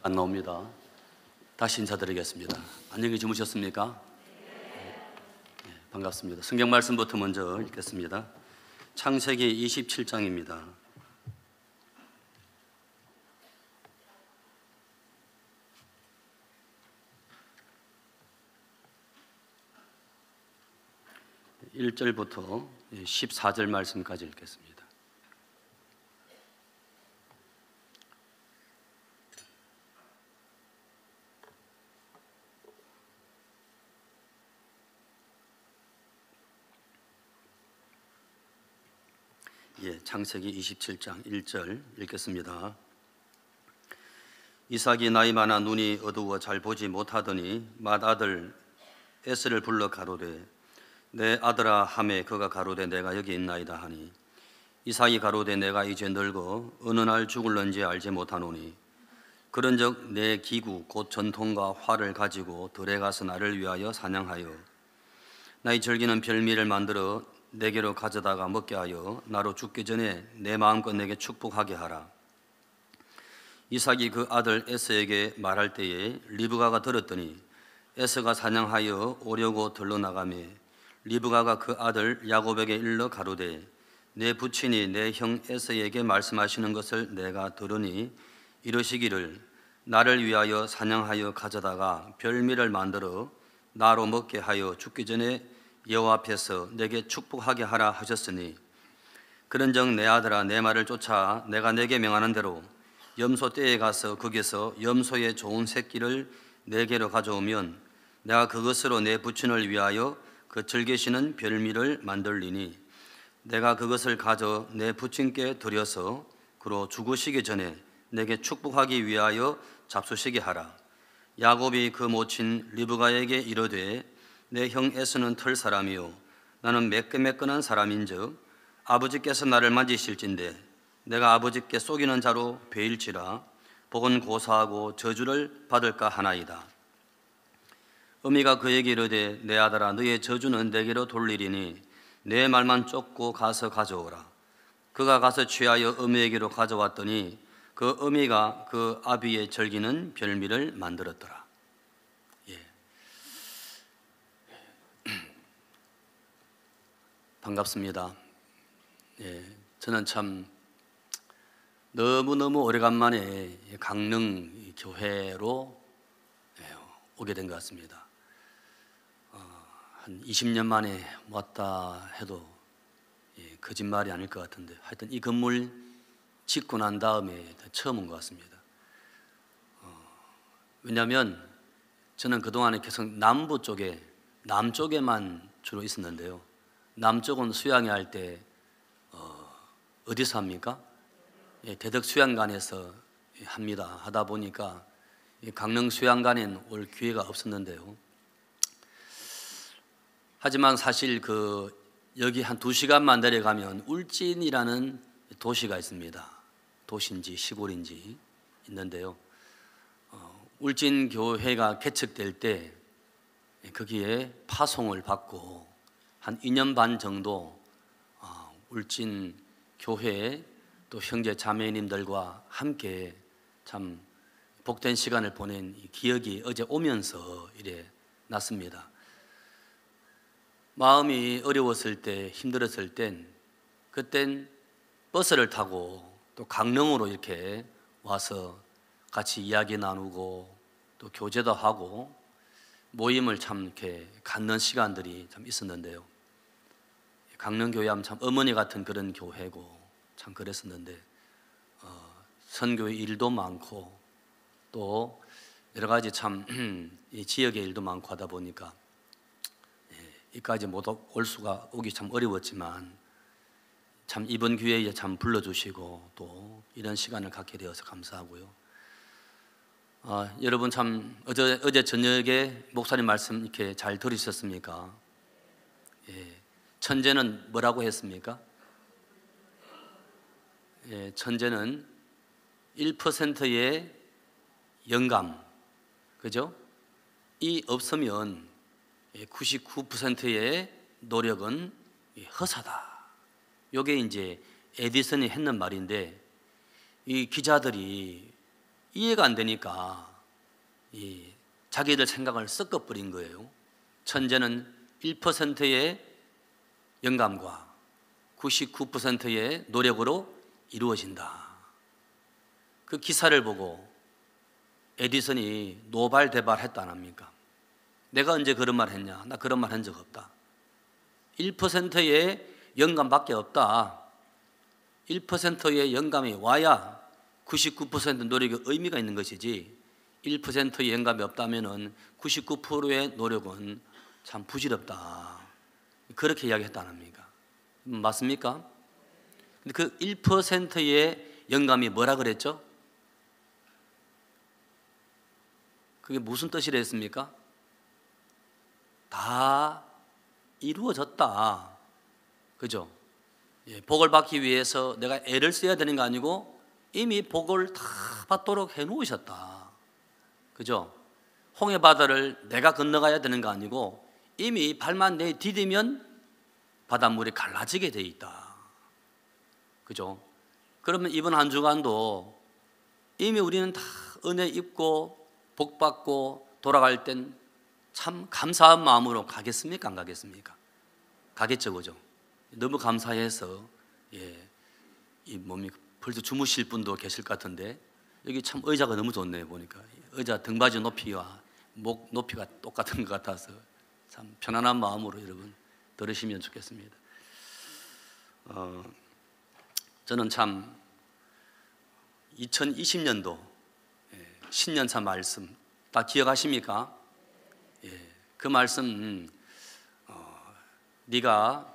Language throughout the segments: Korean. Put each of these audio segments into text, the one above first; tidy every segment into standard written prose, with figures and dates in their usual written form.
안 나옵니다. 다시 인사드리겠습니다. 안녕히 주무셨습니까? 네, 반갑습니다. 성경 말씀부터 먼저 읽겠습니다. 창세기 27장입니다. (1절부터) 14절 말씀까지 읽겠습니다. 창세기 27장 1절 읽겠습니다. 이삭이 나이 많아 눈이 어두워 잘 보지 못하더니 맏아들 에스를 불러 가로되 내 아들아 하매 그가 가로되 내가 여기 있나이다 하니 이삭이 가로되 내가 이제 늙어 어느 날 죽을런지 알지 못하노니 그런즉 내 기구 곧 전통과 활을 가지고 들에 가서 나를 위하여 사냥하여 나의 즐기는 별미를 만들어 내게로 가져다가 먹게 하여 나로 죽기 전에 내 마음껏 내게 축복하게 하라. 이삭이 그 아들 에서에게 말할 때에 리브가가 들었더니 에서가 사냥하여 오려고 들러 나가매 리브가가 그 아들 야곱에게 일러 가로되 내 부친이 내 형 에서에게 말씀하시는 것을 내가 들으니 이러시기를 나를 위하여 사냥하여 가져다가 별미를 만들어 나로 먹게 하여 죽기 전에 여호와 앞에서 내게 축복하게 하라 하셨으니 그런즉 내 아들아 내 말을 쫓아 내가 내게 명하는 대로 염소 떼에 가서 거기서 염소의 좋은 새끼를 내게로 가져오면 내가 그것으로 내 부친을 위하여 그 즐기시는 별미를 만들리니 내가 그것을 가져 내 부친께 드려서 그로 죽으시기 전에 내게 축복하기 위하여 잡수시게 하라. 야곱이 그 모친 리브가에게 이르되 내 형 에서는 털 사람이요 나는 매끈매끈한 사람인즉 아버지께서 나를 만지실진데 내가 아버지께 속이는 자로 베일지라 복은 고사하고 저주를 받을까 하나이다. 어미가 그에게 이르되 내 아들아 너의 저주는 내게로 돌리리니 내 말만 쫓고 가서 가져오라. 그가 가서 취하여 어미에게로 가져왔더니 그 어미가 그 아비의 즐기는 별미를 만들었더라. 반갑습니다. 저는 참 너무너무 오래간만에 강릉 교회로 오게 된 것 같습니다. 한 20년 만에 왔다 해도 거짓말이 아닐 것 같은데 하여튼 이 건물 짓고 난 다음에 처음 온 것 같습니다. 왜냐하면 저는 그동안에 계속 남부 쪽에 남쪽에만 주로 있었는데요. 남쪽은 수양회 할 때 어디서 합니까? 대덕 수양관에서 합니다. 하다 보니까 강릉 수양관엔 올 기회가 없었는데요. 하지만 사실 여기 한 2시간만 내려가면 울진이라는 도시가 있습니다. 도시인지 시골인지 있는데요. 울진 교회가 개척될 때 거기에 파송을 받고 한 2년 반 정도 울진 교회 또 형제 자매님들과 함께 참 복된 시간을 보낸 기억이 어제 오면서 이래 났습니다. 마음이 어려웠을 때 힘들었을 그땐 버스를 타고 또 강릉으로 이렇게 와서 같이 이야기 나누고 또 교제도 하고 모임을 참 이렇게 갖는 시간들이 참 있었는데요. 강릉교회 하면 참 어머니 같은 그런 교회고 참 그랬었는데 선교의 일도 많고 또 여러 가지 참 이 지역의 일도 많고 하다 보니까 이까지 못 올 수가 오기 참 어려웠지만 참 이번 기회에 참 불러주시고 또 이런 시간을 갖게 되어서 감사하고요. 여러분 참 어제 저녁에 목사님 말씀 이렇게 잘 들으셨습니까? 천재는 뭐라고 했습니까? 천재는 1%의 영감, 그죠? 이 없으면 99%의 노력은 허사다. 이게 이제 에디슨이 했는 말인데 이 기자들이 이해가 안 되니까 자기들 생각을 섞어버린 거예요. 천재는 1%의 영감과 99%의 노력으로 이루어진다. 그 기사를 보고 에디슨이 노발대발했다 안 합니까? 내가 언제 그런 말 했냐? 나 그런 말 한 적 없다. 1%의 영감밖에 없다. 1%의 영감이 와야 99% 노력의 의미가 있는 것이지 1%의 영감이 없다면 99%의 노력은 참 부질없다. 그렇게 이야기했다 안 합니까? 맞습니까? 근데 그 1%의 영감이 뭐라 그랬죠? 그게 무슨 뜻이라 했습니까? 다 이루어졌다. 그죠? 복을 받기 위해서 내가 애를 써야 되는 거 아니고 이미 복을 다 받도록 해 놓으셨다. 그죠? 홍해 바다를 내가 건너가야 되는 거 아니고 이미 발만 내디디면 바닷물이 갈라지게 돼 있다. 그죠? 그러면 이번 한 주간도 이미 우리는 다 은혜 입고 복 받고 돌아갈 땐 참 감사한 마음으로 가겠습니까? 안 가겠습니까? 가겠죠, 그죠? 너무 감사해서 이 뭡니까? 벌써 주무실 분도 계실 것 같은데 여기 참 의자가 너무 좋네요. 보니까 의자 등받이 높이와 목 높이가 똑같은 것 같아서 참 편안한 마음으로 여러분 들으시면 좋겠습니다. 저는 참 2020년도 신년사 말씀 다 기억하십니까? 그 말씀 네가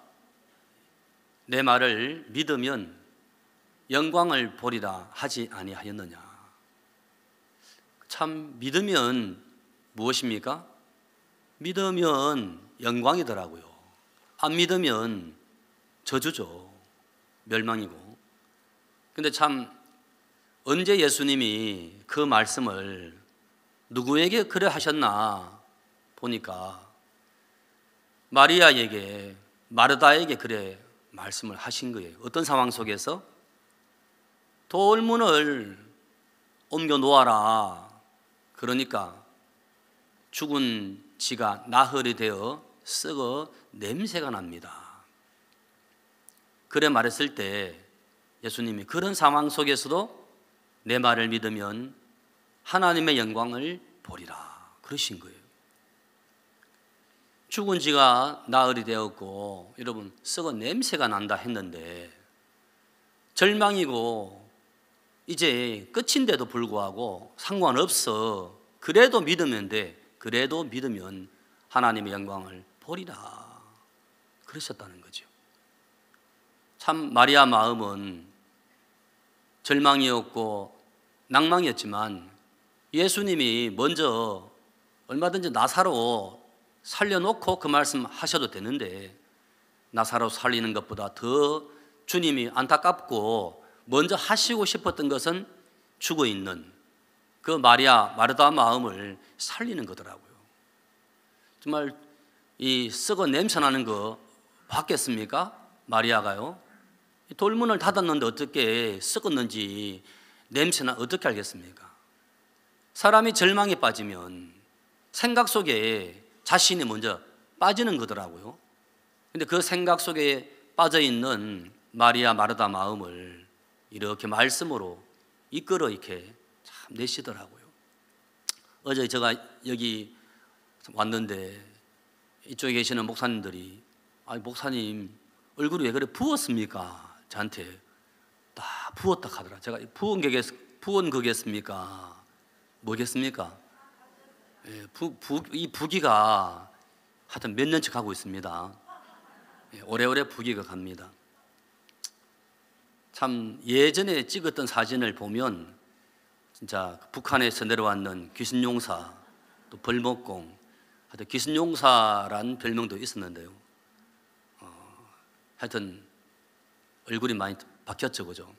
내 말을 믿으면 영광을 보리라 하지 아니하였느냐. 참 믿으면 무엇입니까? 믿으면 영광이더라고요. 안 믿으면 저주죠. 멸망이고. 근데 참 언제 예수님이 그 말씀을 누구에게 그래 하셨나 보니까 마리아에게 마르다에게 그래 말씀을 하신 거예요. 어떤 상황 속에서? 돌문을 옮겨 놓아라. 그러니까 죽은 쥐가 나흘이 되어 썩어 냄새가 납니다. 그래 말했을 때 예수님이 그런 상황 속에서도 내 말을 믿으면 하나님의 영광을 보리라 그러신 거예요. 죽은 쥐가 나흘이 되었고 여러분 썩어 냄새가 난다 했는데 절망이고 이제 끝인데도 불구하고 상관없어. 그래도 믿으면 돼. 그래도 믿으면 하나님의 영광을 보리라 그러셨다는 거죠. 참 마리아 마음은 절망이었고 낭망이었지만 예수님이 먼저 얼마든지 나사로 살려놓고 그 말씀 하셔도 되는데 나사로 살리는 것보다 더 주님이 안타깝고 먼저 하시고 싶었던 것은 죽어있는 그 마르다 마음을 살리는 거더라고요. 정말 이 썩어 냄새나는 거 봤겠습니까? 마리아가요. 돌문을 닫았는데 어떻게 썩었는지 냄새나 어떻게 알겠습니까? 사람이 절망에 빠지면 생각 속에 자신이 먼저 빠지는 거더라고요. 근데 그 생각 속에 빠져있는 마리아 마르다 마음을 이렇게 말씀으로 이끌어 이렇게 참 내시더라고요. 어제 제가 여기 왔는데 이쪽에 계시는 목사님들이 아니 목사님 얼굴이 왜 그래 부었습니까? 저한테 다 부었다 하더라. 제가 부은 거겠습니까? 뭐겠습니까? 이 부기가 하여튼 몇 년째 가고 있습니다. 오래오래 부기가 갑니다. 참 예전에 찍었던 사진을 보면 진짜 북한에서 내려왔는 귀신용사 또 벌목공 하여튼 귀신용사란 별명도 있었는데요. 하여튼 얼굴이 많이 바뀌었죠, 그죠?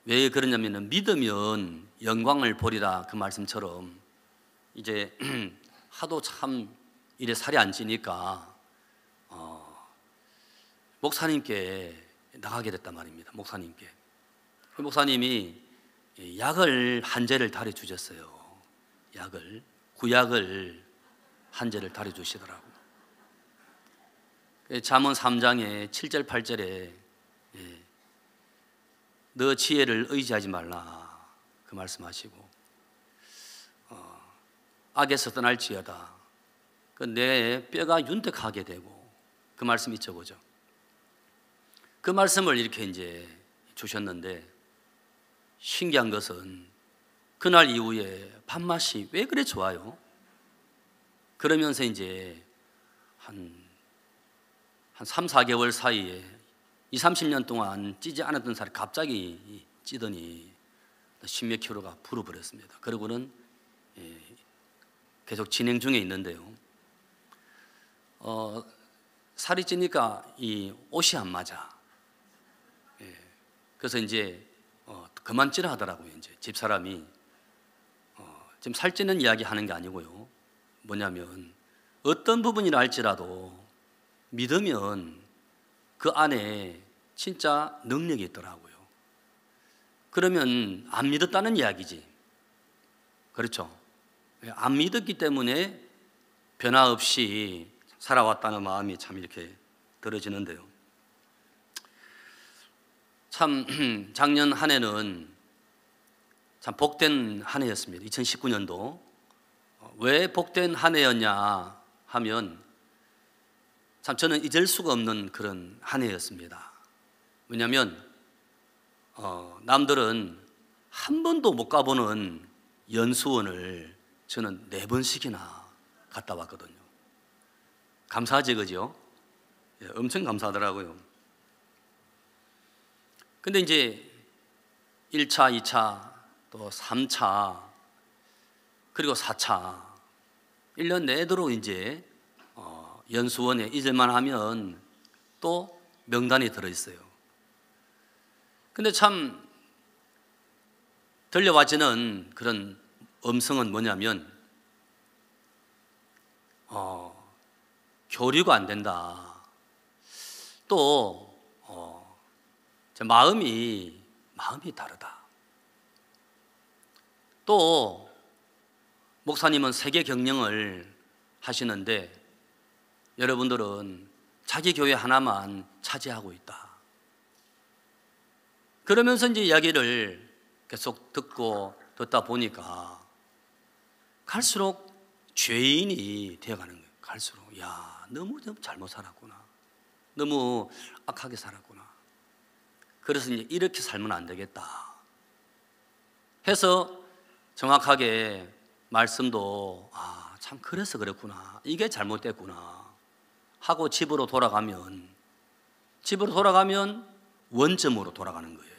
왜 그러냐면은 믿으면 영광을 보리라 그 말씀처럼 이제 하도 참 일에 살이 안 찌니까 목사님께 나가게 됐단 말입니다. 목사님께. 그 목사님이 약을 한 재를 달여 주셨어요. 약을, 구약을 한 재를 달여 주시더라고요. 잠언 3장에 7절 8절에 너 지혜를 의지하지 말라 그 말씀하시고, 악에서 떠날지어다 그 내 뼈가 윤택하게 되고, 그 말씀 있죠, 그죠? 그 말씀을 이렇게 이제 주셨는데, 신기한 것은 그날 이후에 밥맛이 왜 그래 좋아요? 그러면서 이제 한 3, 4개월 사이에 20, 30년 동안 찌지 않았던 살이 갑자기 찌더니 10몇 킬로가 불어버렸습니다. 그러고는 계속 진행 중에 있는데요. 살이 찌니까 이 옷이 안 맞아. 그래서 이제 그만 찌라 하더라고요. 이제 집사람이 지금 살찌는 이야기 하는 게 아니고요. 뭐냐면 어떤 부분이라 할지라도 믿으면 그 안에 진짜 능력이 있더라고요. 그러면 안 믿었다는 이야기지. 그렇죠? 안 믿었기 때문에 변화 없이 살아왔다는 마음이 참 이렇게 들어지는데요. 참 작년 한 해는 참 복된 한 해였습니다. 2019년도. 왜 복된 한 해였냐 하면 참 저는 잊을 수가 없는 그런 한 해였습니다. 왜냐하면 남들은 한 번도 못 가보는 연수원을 저는 4번씩이나 갔다 왔거든요. 감사하지, 그죠? 엄청 감사하더라고요. 근데 이제 1차, 2차, 또 3차, 그리고 4차, 1년 내도록 이제 연수원에 잊을만 하면 또 명단이 들어있어요. 근데 참 들려와지는 그런 음성은 뭐냐면 교류가 안 된다. 또 마음이 다르다. 또 목사님은 세계 경영을 하시는데 여러분들은 자기 교회 하나만 차지하고 있다. 그러면서 이제 이야기를 계속 듣다 보니까 갈수록 죄인이 되어가는 거예요. 갈수록 너무 잘못 살았구나. 너무 악하게 살았구나. 그래서 이제 이렇게 살면 안 되겠다 해서 정확하게 말씀도 참 그래서 그랬구나. 이게 잘못됐구나 하고 집으로 돌아가면 원점으로 돌아가는 거예요.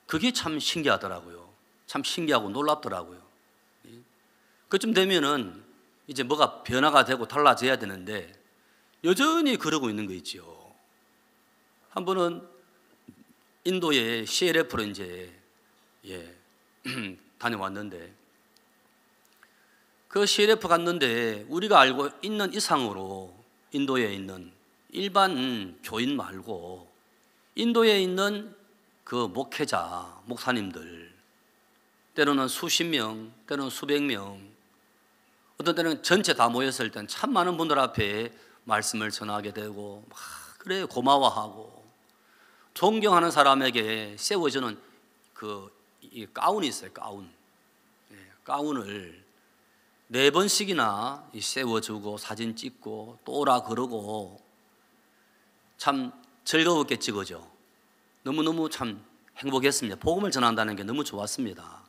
그게 참 신기하더라고요. 참 신기하고 놀랍더라고요. 그쯤 되면은 이제 뭐가 변화가 되고 달라져야 되는데 여전히 그러고 있는 거 있죠. 한 번은 인도의 CLF로 이제 다녀왔는데, 그 CLF 갔는데 우리가 알고 있는 이상으로 인도에 있는 일반 교인 말고 인도에 있는 그 목회자, 목사님들, 때로는 수십 명, 때로는 수백 명, 어떤 때는 전체 다 모였을 땐 참 많은 분들 앞에 말씀을 전하게 되고 그래 고마워하고 존경하는 사람에게 세워주는 이 가운이 있어요. 가운을 4번씩이나 세워주고 사진 찍고 또 오라 그러고 참 즐거웠겠지, 그죠? 너무너무 참 행복했습니다. 복음을 전한다는 게 너무 좋았습니다.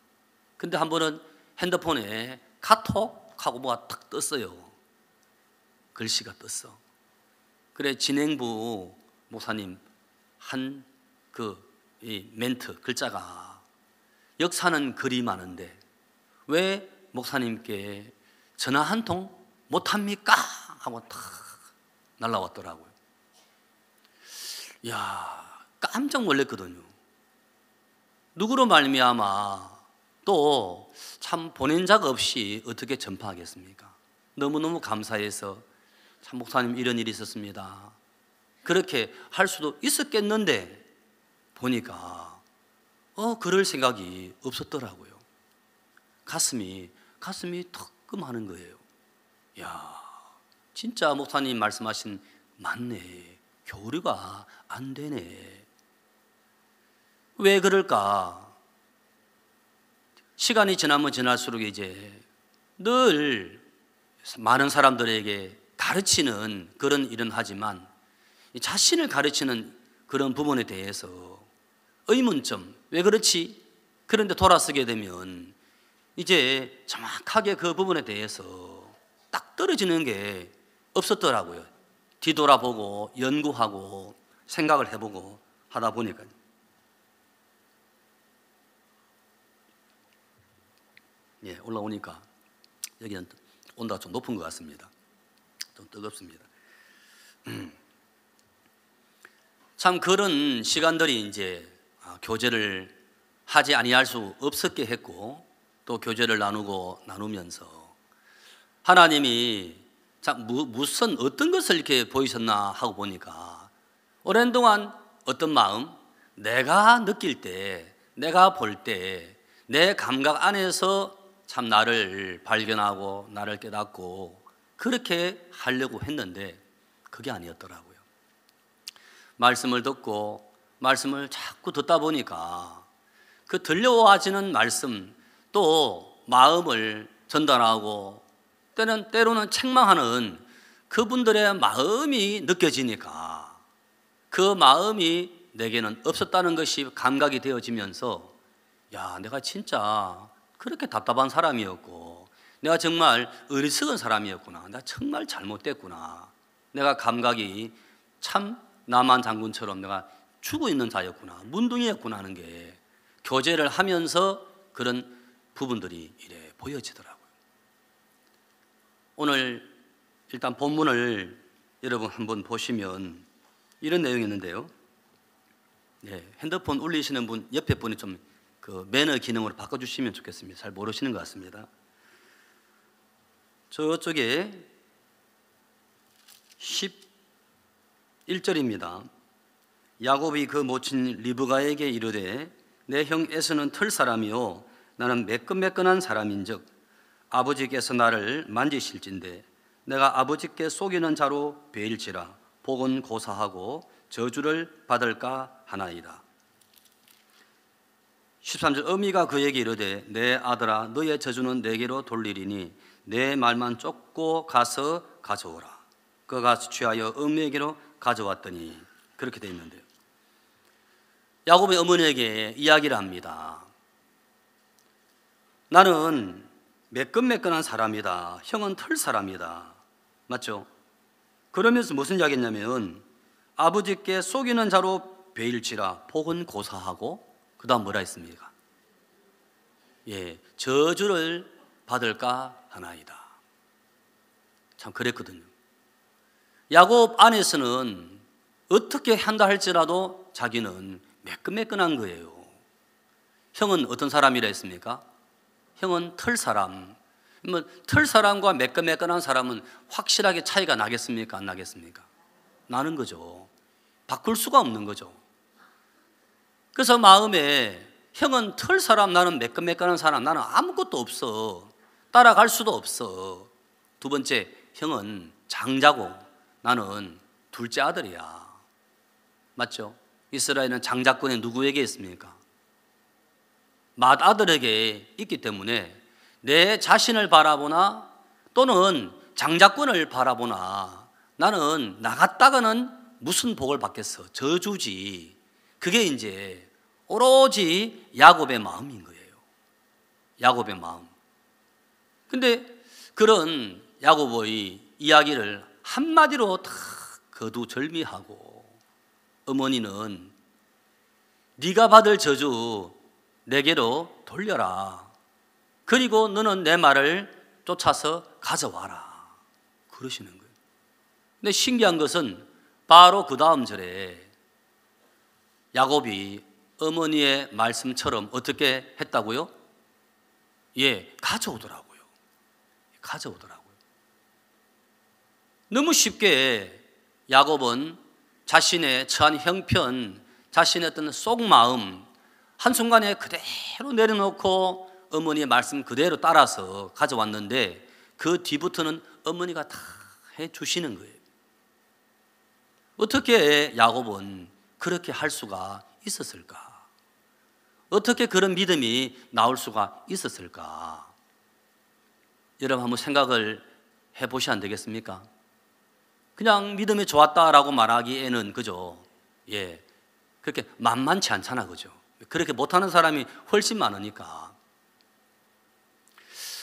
근데 한 번은 핸드폰에 카톡하고 뭐가 탁 떴어요. 글씨가 떴어. 그래 진행부 목사님 한 이 멘트 글자가 역사는 글이 많은데 왜 목사님께 전화 한 통 못합니까? 하고 탁 날라왔더라고요. 깜짝 놀랐거든요. 누구로 말미암아 또 참 보낸 적 없이 어떻게 전파하겠습니까? 너무너무 감사해서 참 목사님 이런 일이 있었습니다. 그렇게 할 수도 있었겠는데 보니까 그럴 생각이 없었더라고요. 가슴이 턱금하는 거예요. 야, 진짜 목사님 말씀하신 맞네. 교류가 안 되네. 왜 그럴까? 시간이 지나면 지날수록 이제 늘 많은 사람들에게 가르치는 그런 일은 하지만 자신을 가르치는 그런 부분에 대해서 의문점, 왜 그렇지? 그런데 돌아서게 되면 이제 정확하게 그 부분에 대해서 딱 떨어지는 게 없었더라고요. 뒤돌아보고 연구하고 생각을 해보고 하다 보니까요. 예, 올라오니까 여기는 온도가 좀 높은 것 같습니다. 좀 뜨겁습니다. 참 그런 시간들이 이제 교제를 하지 아니할 수 없었게 했고, 또 교제를 나누면서 하나님이 참 무슨 어떤 것을 이렇게 보이셨나 하고 보니까 오랜 동안 어떤 마음, 내가 느낄 때, 내가 볼 때 내 감각 안에서 참 나를 발견하고 나를 깨닫고 그렇게 하려고 했는데 그게 아니었더라고요. 말씀을 듣고 말씀을 자꾸 듣다 보니까 그 들려와지는 말씀, 또 마음을 전달하고 때로는 책망하는 그분들의 마음이 느껴지니까 그 마음이 내게는 없었다는 것이 감각이 되어지면서, 야, 내가 진짜 그렇게 답답한 사람이었고, 내가 정말 어리석은 사람이었구나, 내가 정말 잘못됐구나, 내가 감각이 참 나만 장군처럼 내가 죽어 있는 자였구나, 문둥이였구나 하는 게 교제를 하면서 그런 부분들이 이래 보여지더라고요. 오늘 일단 본문을 여러분 한번 보시면 이런 내용이 있는데요. 네, 핸드폰 울리시는 분 옆에 분이 좀 그 매너 기능으로 바꿔주시면 좋겠습니다. 잘 모르시는 것 같습니다. 저쪽에 11절입니다. 야곱이 그 모친 리브가에게 이르되 내 형 에서는 털 사람이요 나는 매끈매끈한 사람인즉 아버지께서 나를 만지실진데 내가 아버지께 속이는 자로 베일지라 복은 고사하고 저주를 받을까 하나이다. 13절 어미가 그에게 이르되 내 아들아 너의 저주는 내게로 돌리리니 내 말만 쫓고 가서 가져오라. 그가 취하여 어미에게로 가져왔더니, 그렇게 되어 있는데요. 야곱의 어머니에게 이야기를 합니다. 나는 매끈매끈한 사람이다. 형은 털 사람이다. 맞죠? 그러면서 무슨 이야기 했냐면 아버지께 속이는 자로 베일지라 복은 고사하고 그 다음 뭐라 했습니까? 예, 저주를 받을까 하나이다. 참 그랬거든요. 야곱 안에서는 어떻게 한다 할지라도 자기는 매끈매끈한 거예요. 형은 어떤 사람이라 했습니까? 형은 털 사람. 털 사람과 매끈매끈한 사람은 확실하게 차이가 나겠습니까? 안 나겠습니까? 나는 거죠. 바꿀 수가 없는 거죠. 그래서 마음에 형은 털 사람, 나는 매끈매끈한 사람, 나는 아무것도 없어, 따라갈 수도 없어. 두 번째, 형은 장자고 나는 둘째 아들이야. 맞죠? 이스라엘은 장자권이 누구에게 있습니까? 맏아들에게 있기 때문에 내 자신을 바라보나 또는 장자권을 바라보나 나는 나갔다가는 무슨 복을 받겠어? 저주지. 그게 이제 오로지 야곱의 마음인 거예요. 야곱의 마음. 근데 그런 야곱의 이야기를 한마디로 다 거두절미하고 어머니는 네가 받을 저주 내게로 돌려라. 그리고 너는 내 말을 쫓아서 가져와라. 그러시는 거예요. 근데 신기한 것은 바로 그 다음 절에 야곱이 어머니의 말씀처럼 어떻게 했다고요? 예, 가져오더라고요. 가져오더라고요. 너무 쉽게 야곱은 자신의 처한 형편, 자신의 어떤 속마음, 한순간에 그대로 내려놓고 어머니의 말씀 그대로 따라서 가져왔는데 그 뒤부터는 어머니가 다 해주시는 거예요. 어떻게 야곱은 그렇게 할 수가 있었을까? 어떻게 그런 믿음이 나올 수가 있었을까? 여러분 한번 생각을 해보시면 안 되겠습니까? 그냥 믿음이 좋았다라고 말하기에는 그죠? 예, 그렇게 만만치 않잖아, 그죠? 그렇게 못하는 사람이 훨씬 많으니까.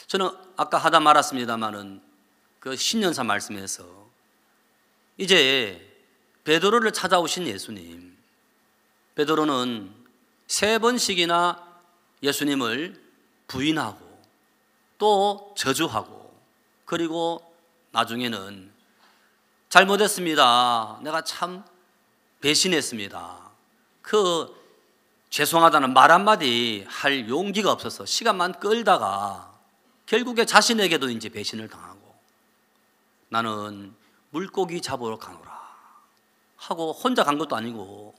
저는 아까 하다 말았습니다마는 그 신년사 말씀에서 이제 베드로를 찾아오신 예수님, 베드로는 3번씩이나 예수님을 부인하고 또 저주하고 그리고 나중에는 잘못했습니다. 내가 참 배신했습니다. 그 죄송하다는 말 한마디 할 용기가 없어서 시간만 끌다가 결국에 자신에게도 이제 배신을 당하고 나는 물고기 잡으러 가노라 하고 혼자 간 것도 아니고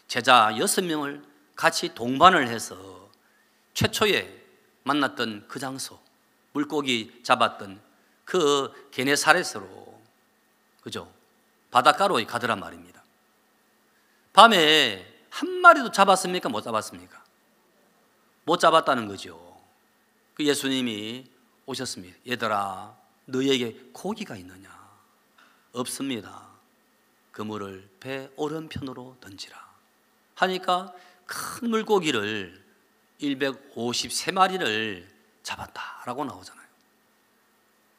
제자 6명을 같이 동반을 해서 최초에 만났던 그 장소, 물고기 잡았던 그 게네사렛으로, 그죠? 바닷가로 가더란 말입니다. 밤에 한 마리도 잡았습니까? 못 잡았습니까? 못 잡았다는 거죠. 그 예수님이 오셨습니다. 얘들아, 너희에게 고기가 있느냐? 없습니다. 그물을 배 오른편으로 던지라 하니까 큰 물고기를 153마리를 잡았다라고 나오잖아요.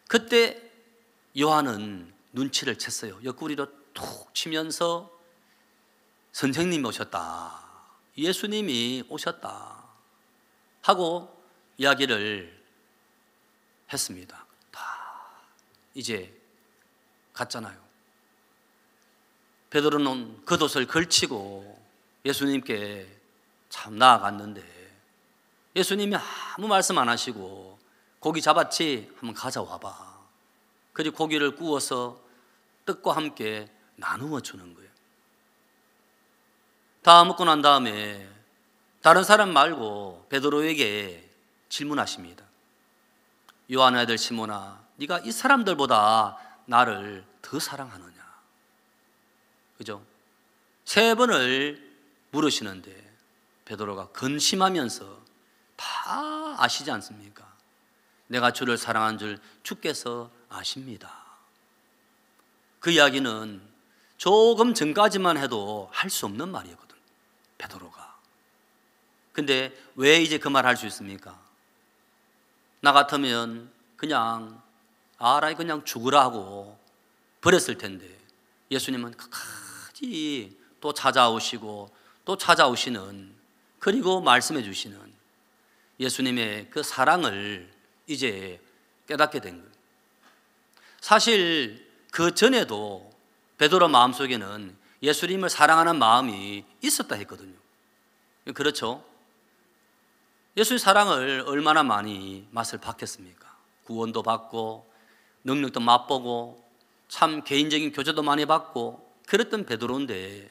그때 요한은 눈치를 챘어요. 옆구리로 툭 치면서 선생님이 오셨다, 예수님이 오셨다 하고 이야기를 했습니다. 다 이제 갔잖아요. 베드로는 겉옷을 걸치고 예수님께 참 나아갔는데 예수님이 아무 말씀 안 하시고 고기 잡았지? 한번 가져와봐. 그리고 고기를 구워서 떡과 함께 나누어 주는 거예요. 다 먹고 난 다음에 다른 사람 말고 베드로에게 질문하십니다. 요한의 아들 시몬아, 네가 이 사람들보다 나를 더 사랑하느냐? 그죠? 3번을 물으시는데 베드로가 근심하면서 다 아시지 않습니까? 내가 주를 사랑한 줄 주께서 아십니다. 그 이야기는 조금 전까지만 해도 할 수 없는 말이었거든, 베드로가. 근데 왜 이제 그 말 할 수 있습니까? 나 같으면 그냥 아라이 그냥 죽으라 하고 버렸을 텐데 예수님은 끝까지 또 찾아오시고 또 찾아오시는, 그리고 말씀해 주시는 예수님의 그 사랑을 이제 깨닫게 된 거예요. 사실 그 전에도 베드로 마음속에는 예수님을 사랑하는 마음이 있었다 했거든요. 그렇죠? 예수의 사랑을 얼마나 많이 맛을 봤겠습니까? 구원도 받고 능력도 맛보고 참 개인적인 교제도 많이 받고 그랬던 베드로인데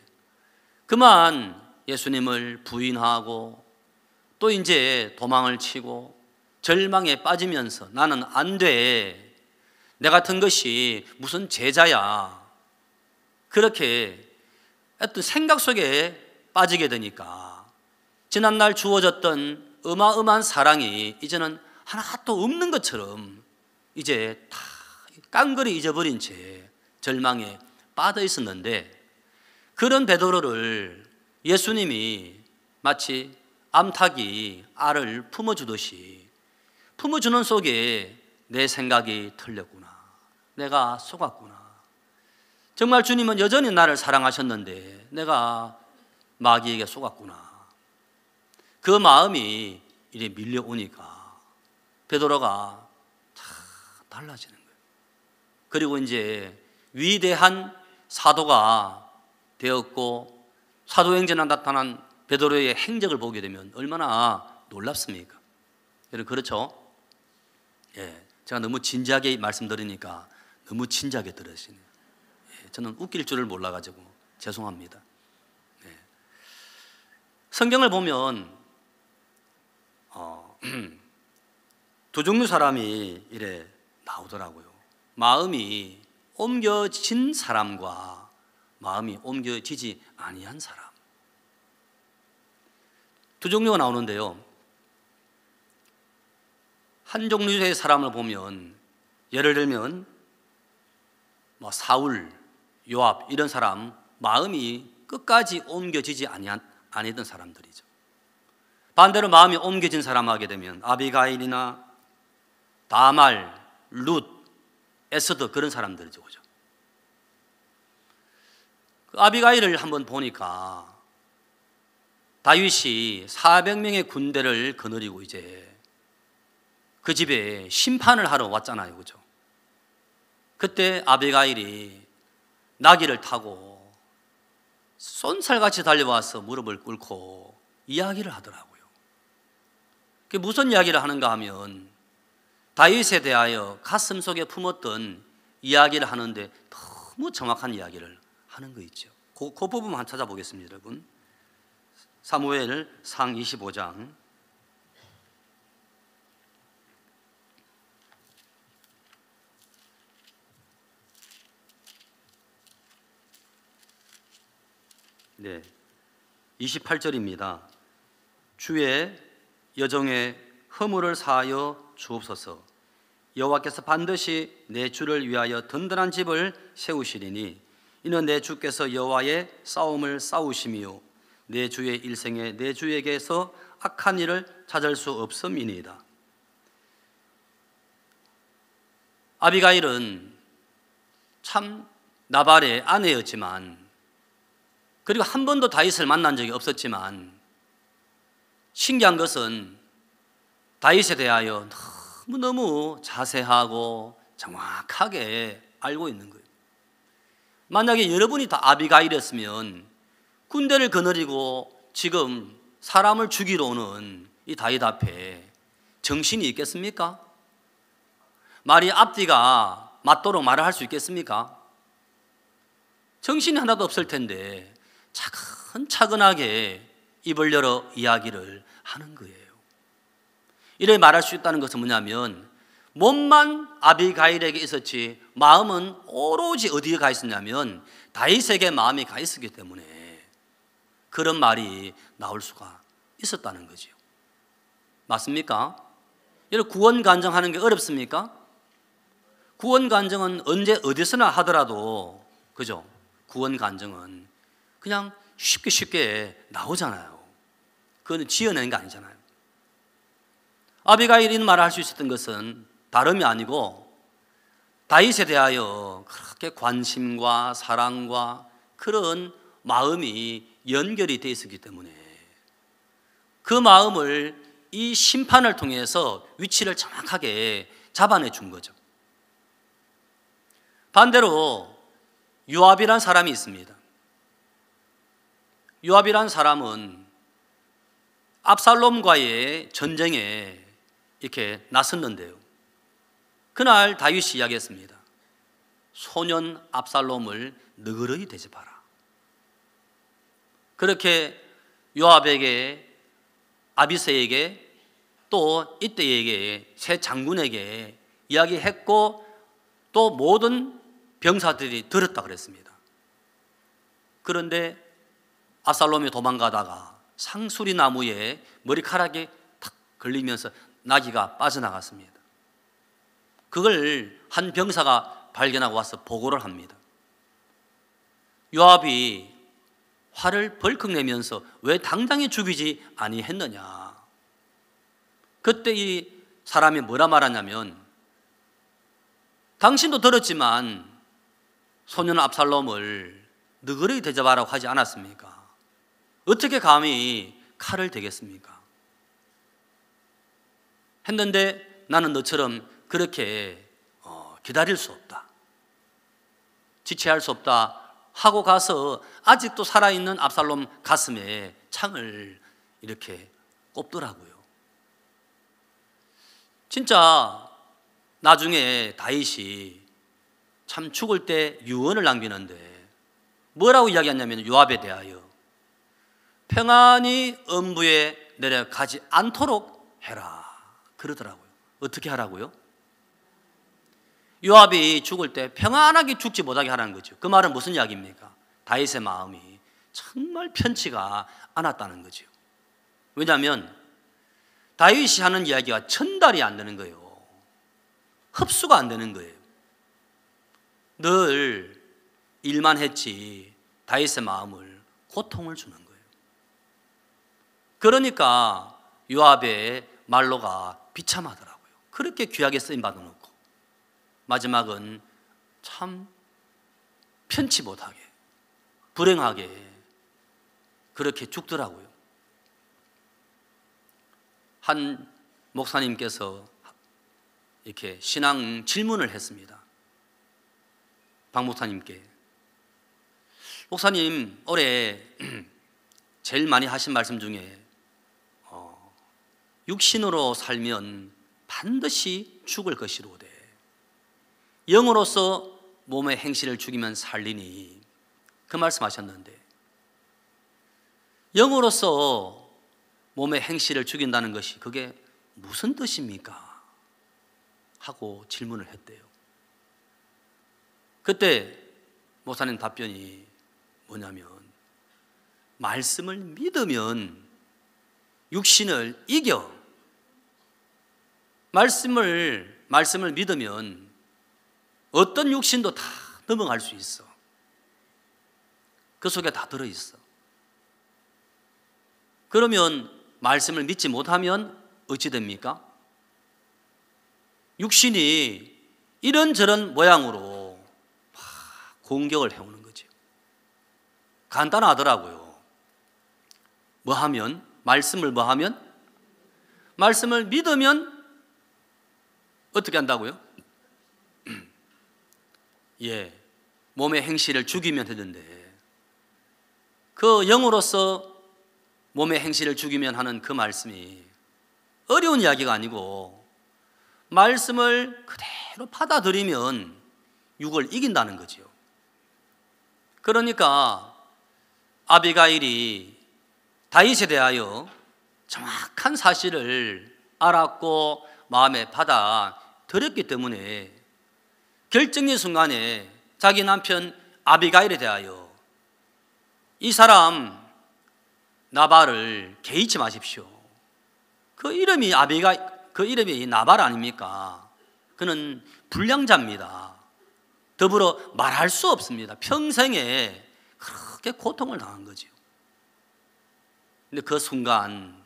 그만 예수님을 부인하고 또 이제 도망을 치고 절망에 빠지면서 나는 안 돼, 내 같은 것이 무슨 제자야, 그렇게 어떤 생각 속에 빠지게 되니까 지난날 주어졌던 어마어마한 사랑이 이제는 하나도 없는 것처럼 이제 다 깡그리 잊어버린 채 절망에 빠져 있었는데 그런 베드로를 예수님이 마치 암탉이 알을 품어주듯이 품어주는 속에 내 생각이 틀렸구나, 내가 속았구나, 정말 주님은 여전히 나를 사랑하셨는데 내가 마귀에게 속았구나, 그 마음이 이래 밀려오니까 베드로가 다 달라지는 거예요. 그리고 이제 위대한 사도가 되었고 사도행전에 나타난 베드로의 행적을 보게 되면 얼마나 놀랍습니까? 여러분 그렇죠? 예, 제가 너무 진지하게 말씀드리니까 너무 진지하게 들으시네요. 예, 저는 웃길 줄을 몰라가지고 죄송합니다. 예. 성경을 보면 두 종류 사람이 이래 나오더라고요. 마음이 옮겨진 사람과 마음이 옮겨지지 아니한 사람. 두 종류가 나오는데요. 한 종류의 사람을 보면, 예를 들면 사울, 요압 이런 사람, 마음이 끝까지 옮겨지지 아니던 사람들이죠. 반대로 마음이 옮겨진 사람 하게 되면 아비가일이나 다말, 룻, 에스더 그런 사람들이죠. 그죠? 그 아비가일을 한번 보니까 다윗이 400명의 군대를 거느리고 이제 그 집에 심판을 하러 왔잖아요. 그죠? 그때 아비가일이 나귀를 타고 쏜살같이 달려와서 무릎을 꿇고 이야기를 하더라고요. 그게 무슨 이야기를 하는가 하면 다윗에 대하여 가슴속에 품었던 이야기를 하는데 너무 정확한 이야기를 하는 거 있죠. 그 부분만 한번 찾아보겠습니다, 여러분. 사무엘 상 25장 네, 28절입니다. 주의 여종의 허물을 사하여 주옵소서. 여호와께서 반드시 내 주를 위하여 든든한 집을 세우시리니 이는 내 주께서 여호와의 싸움을 싸우심이요 내 주의 일생에 내 주에게서 악한 일을 찾을 수 없음이니이다. 아비가일은 참 나발의 아내였지만, 그리고 한 번도 다윗을 만난 적이 없었지만, 신기한 것은 다윗에 대하여 너무너무 자세하고 정확하게 알고 있는 거예요. 만약에 여러분이 다 아비가일이었으면 군대를 거느리고 지금 사람을 죽이러 오는 이 다윗 앞에 정신이 있겠습니까? 말이 앞뒤가 맞도록 말을 할 수 있겠습니까? 정신이 하나도 없을 텐데 차근차근하게 입을 열어 이야기를 하는 거예요. 이래 말할 수 있다는 것은 뭐냐면, 몸만 아비가일에게 있었지 마음은 오로지 어디에 가 있었냐면 다윗에게 마음이 가 있었기 때문에 그런 말이 나올 수가 있었다는 거죠. 맞습니까? 여러분, 구원 간증하는 게 어렵습니까? 구원 간증은 언제 어디서나 하더라도, 그죠? 구원 간증은 그냥 쉽게 나오잖아요. 그건 지어낸 게 아니잖아요. 아비가일이 말을 할 수 있었던 것은 다름이 아니고 다윗에 대하여 그렇게 관심과 사랑과 그런 마음이 연결이 되어 있었기 때문에 그 마음을 이 심판을 통해서 위치를 정확하게 잡아내 준 거죠. 반대로 요압이란 사람이 있습니다. 요압이란 사람은 압살롬과의 전쟁에 이렇게 나섰는데요. 그날 다윗이 이야기했습니다. 소년 압살롬을 너그러이 대접하라. 그렇게 요압에게, 아비새에게, 또 이때에게, 세 장군에게 이야기했고 또 모든 병사들이 들었다 그랬습니다. 그런데 압살롬이 도망가다가 상수리 나무에 머리카락이 탁 걸리면서 나귀가 빠져나갔습니다. 그걸 한 병사가 발견하고 와서 보고를 합니다. 요압이 화를 벌컥 내면서 왜 당당히 죽이지 아니했느냐. 그때 이 사람이 뭐라 말하냐면, 당신도 들었지만 소년 압살롬을 너그러이 대접하라고 하지 않았습니까? 어떻게 감히 칼을 대겠습니까? 했는데 나는 너처럼 그렇게 기다릴 수 없다, 지체할 수 없다 하고 가서 아직도 살아있는 압살롬 가슴에 창을 이렇게 꼽더라고요. 진짜 나중에 다윗이 참 죽을 때 유언을 남기는데 뭐라고 이야기했냐면, 요압에 대하여 평안히 음부에 내려가지 않도록 해라. 그러더라고요. 어떻게 하라고요? 요압이 죽을 때 평안하게 죽지 못하게 하라는 거죠. 그 말은 무슨 이야기입니까? 다윗의 마음이 정말 편치가 않았다는 거죠. 왜냐하면 다윗이 하는 이야기가 전달이 안 되는 거예요. 흡수가 안 되는 거예요. 늘 일만 했지 다윗의 마음을 고통을 주는 거예요. 그러니까 요압의 말로가 비참하더라고요. 그렇게 귀하게 쓰임 받아놓고 마지막은 참 편치 못하게 불행하게 그렇게 죽더라고요. 한 목사님께서 이렇게 신앙 질문을 했습니다. 박 목사님께, 목사님 올해 제일 많이 하신 말씀 중에 육신으로 살면 반드시 죽을 것이로되 영으로서 몸의 행실을 죽이면 살리니, 그 말씀하셨는데 영으로서 몸의 행실을 죽인다는 것이 그게 무슨 뜻입니까? 하고 질문을 했대요. 그때 목사님 답변이 뭐냐면, 말씀을 믿으면 육신을 이겨. 말씀을 믿으면 어떤 육신도 다 넘어갈 수 있어. 그 속에 다 들어있어. 그러면 말씀을 믿지 못하면 어찌 됩니까? 육신이 이런저런 모양으로 공격을 해오는 거죠. 간단하더라고요. 말씀을 말씀을 믿으면 어떻게 한다고요? 예, 몸의 행실을 죽이면 되는데, 그 영으로서 몸의 행실을 죽이면 하는 그 말씀이 어려운 이야기가 아니고, 말씀을 그대로 받아들이면 육을 이긴다는 거죠. 그러니까 아비가일이 다윗에 대하여 정확한 사실을 알았고 마음에 받아들였기 때문에 결정의 순간에 자기 남편 아비가일에 대하여 이 사람 나발을 개의치 마십시오. 그 이름이 나발 아닙니까? 그는 불량자입니다. 더불어 말할 수 없습니다. 평생에 그렇게 고통을 당한 거죠. 근데 그 순간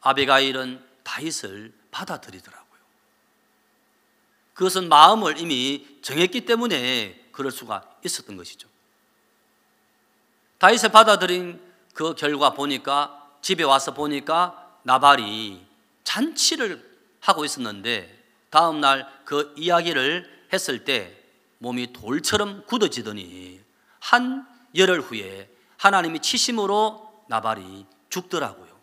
아비가일은 다윗을 받아들이더라고요. 그것은 마음을 이미 정했기 때문에 그럴 수가 있었던 것이죠. 다윗을 받아들인 그 결과 보니까, 집에 와서 보니까 나발이 잔치를 하고 있었는데, 다음 날 그 이야기를 했을 때 몸이 돌처럼 굳어지더니 한 열흘 후에 하나님이 치심으로 나발이 죽더라고요.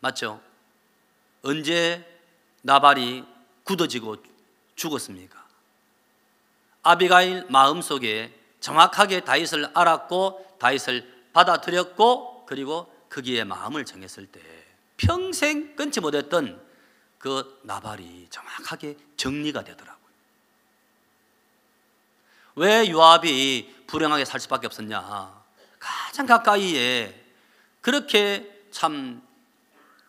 맞죠? 언제 나발이 굳어지고 죽었습니까? 아비가일 마음속에 정확하게 다윗을 알았고 다윗을 받아들였고, 그리고 거기에 마음을 정했을 때 평생 끊지 못했던 그 나발이 정확하게 정리가 되더라고요. 왜 요압이 불행하게 살 수밖에 없었냐? 가장 가까이에 그렇게 참